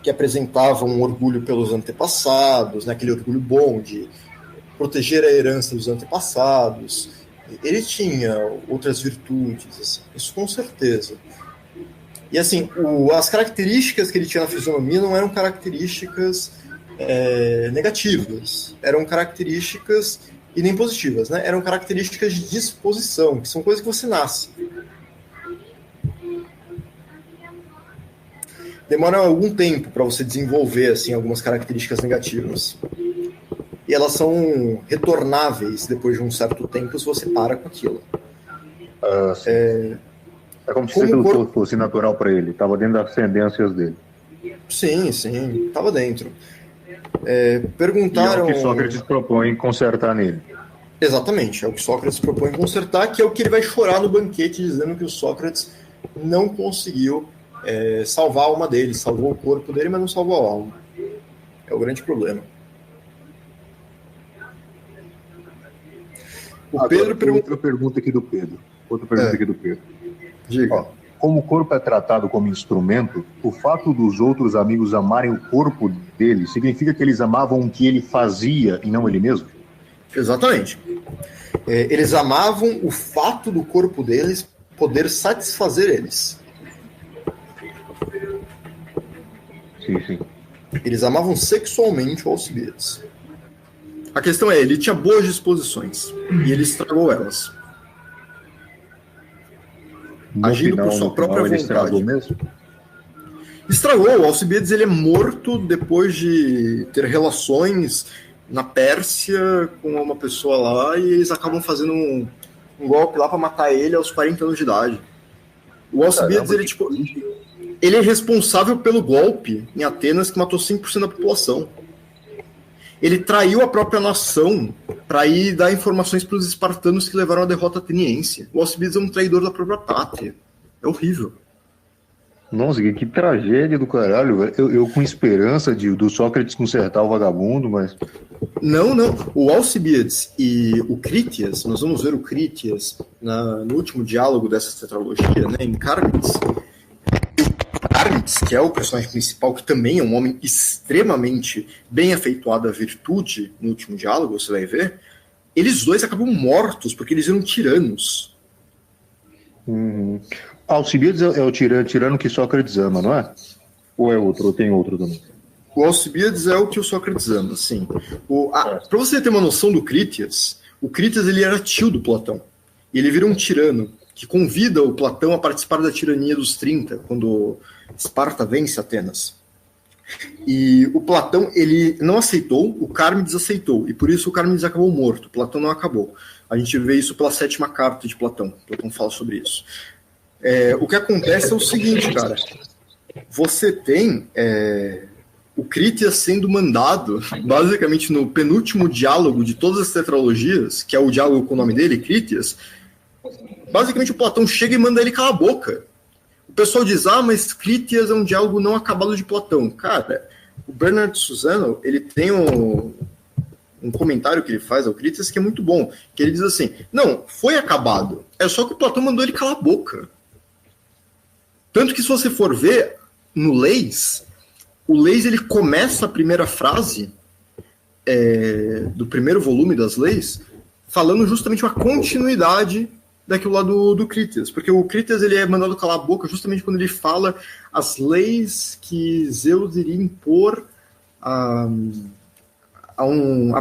que apresentava um orgulho pelos antepassados, né, aquele orgulho bom de proteger a herança dos antepassados. Ele tinha outras virtudes, assim, isso com certeza. E assim, as características que ele tinha na fisionomia não eram características negativas, eram características, e nem positivas, né? Eram características de disposição, que são coisas que você nasce. Demora algum tempo para você desenvolver assim, algumas características negativas. E elas são retornáveis depois de um certo tempo se você para com aquilo. É como se aquilo fosse natural para ele, estava dentro das tendências dele. Sim, estava dentro. Perguntaram... E é o que Sócrates propõe consertar nele. Exatamente, é o que Sócrates propõe consertar, que é o que ele vai chorar no banquete, dizendo que o Sócrates não conseguiu salvar a alma dele, salvou o corpo dele, mas não salvou a alma. É o grande problema. O Pedro Outra pergunta aqui do Pedro. Diga. Ó, como o corpo é tratado como instrumento, o fato dos outros amigos amarem o corpo dele significa que eles amavam o que ele fazia e não ele mesmo? Exatamente. Eles amavam o fato do corpo deles poder satisfazer eles. Sim. Eles amavam sexualmente o Alcibiades. A questão ele tinha boas disposições e ele estragou elas. Agindo por sua própria vontade. Estragou mesmo? Estragou. O Alcibiades ele é morto depois de ter relações na Pérsia com uma pessoa lá e eles acabam fazendo um golpe lá para matar ele aos 40 anos de idade. O Alcibiades, ele é responsável pelo golpe em Atenas que matou 5% da população. Ele traiu a própria nação para ir dar informações para os espartanos que levaram a derrota ateniense. O Alcibiades é um traidor da própria pátria. É horrível. Nossa, que tragédia do caralho, velho. Eu com esperança do Sócrates consertar o vagabundo, mas... Não. O Alcibiades e o Critias, nós vamos ver o Critias no último diálogo dessa tetralogia, né, em Carmides. Carmides, que é o personagem principal, que também é um homem extremamente bem afeiçoado à virtude, no último diálogo, você vai ver, eles dois acabam mortos porque eles eram tiranos. Alcibiades é o tirano que Sócrates ama, não é? Ou é outro, ou tem outro também? O Alcibiades é o que o Sócrates ama, sim. Para você ter uma noção do Critias, o Critias ele era tio do Platão. E ele vira um tirano. que convida o Platão a participar da tirania dos 30, quando Esparta vence Atenas. E o Platão, ele não aceitou, o Cármides aceitou, e por isso o Cármides acabou morto, Platão não acabou. A gente vê isso pela 7ª carta de Platão, Platão fala sobre isso. O que acontece é o seguinte, cara, você tem o Critias sendo mandado, basicamente no penúltimo diálogo de todas as tetralogias, que é o diálogo com o nome dele, Critias, basicamente o Platão chega e manda ele calar a boca. O pessoal diz, mas Critias é um diálogo não acabado de Platão. Cara, o Bernard Susano, ele tem um comentário que ele faz ao Critias que é muito bom, que ele diz assim, não, foi acabado, é só que o Platão mandou ele calar a boca. Tanto que se você for ver no Leis, o Leis ele começa a primeira frase do primeiro volume das Leis falando justamente uma continuidade daquilo lá do Critias, porque o Critias ele é mandado calar a boca justamente quando ele fala as leis que Zeus iria impor a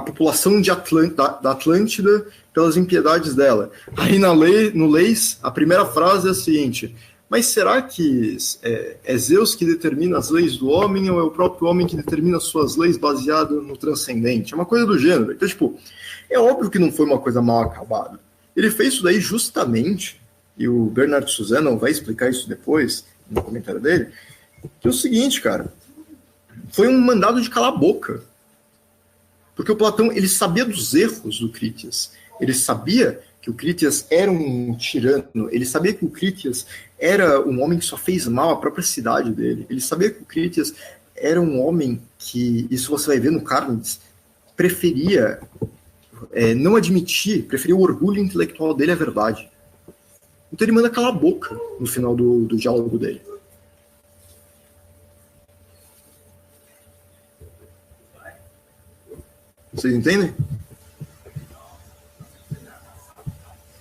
população da Atlântida pelas impiedades dela. Aí no Leis, a primeira frase é a seguinte, mas será que é Zeus que determina as leis do homem ou é o próprio homem que determina as suas leis baseado no transcendente? É uma coisa do gênero. Então, tipo, é óbvio que não foi uma coisa mal acabada. Ele fez isso daí justamente, e o Bernard Susano vai explicar isso depois, no comentário dele, que é o seguinte, cara, foi um mandado de calar a boca. Porque o Platão, ele sabia dos erros do Critias. Ele sabia que o Critias era um tirano. Ele sabia que o Critias era um homem que só fez mal à própria cidade dele. Ele sabia que o Critias era um homem que, isso você vai ver no Cármides, preferia não admitir, preferia o orgulho intelectual dele à verdade. Então ele manda calar a boca no final do diálogo dele. Vocês entendem?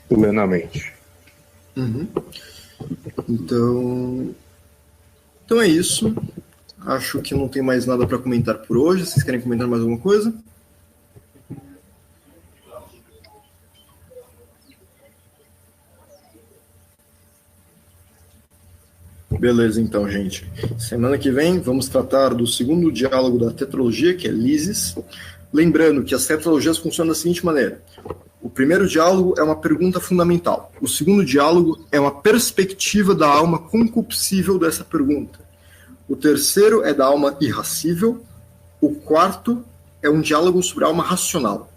Plenamente. Uhum. Então é isso. Acho que não tem mais nada para comentar por hoje. Vocês querem comentar mais alguma coisa? Beleza, então, gente. Semana que vem vamos tratar do segundo diálogo da tetralogia, que é Lises. Lembrando que as tetralogias funcionam da seguinte maneira. O primeiro diálogo é uma pergunta fundamental. O segundo diálogo é uma perspectiva da alma concupiscível dessa pergunta. O terceiro é da alma irracível. O quarto é um diálogo sobre a alma racional.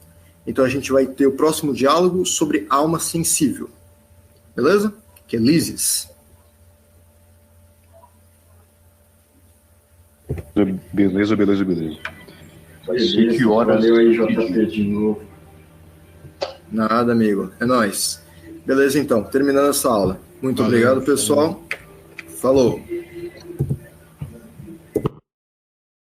Então a gente vai ter o próximo diálogo sobre a alma sensível. Beleza? Que é Lises. Beleza. Que horas? Valeu aí, JP, de novo. Nada, amigo. É nóis. Beleza, então. Terminando essa aula. Muito obrigado, pessoal. Falou.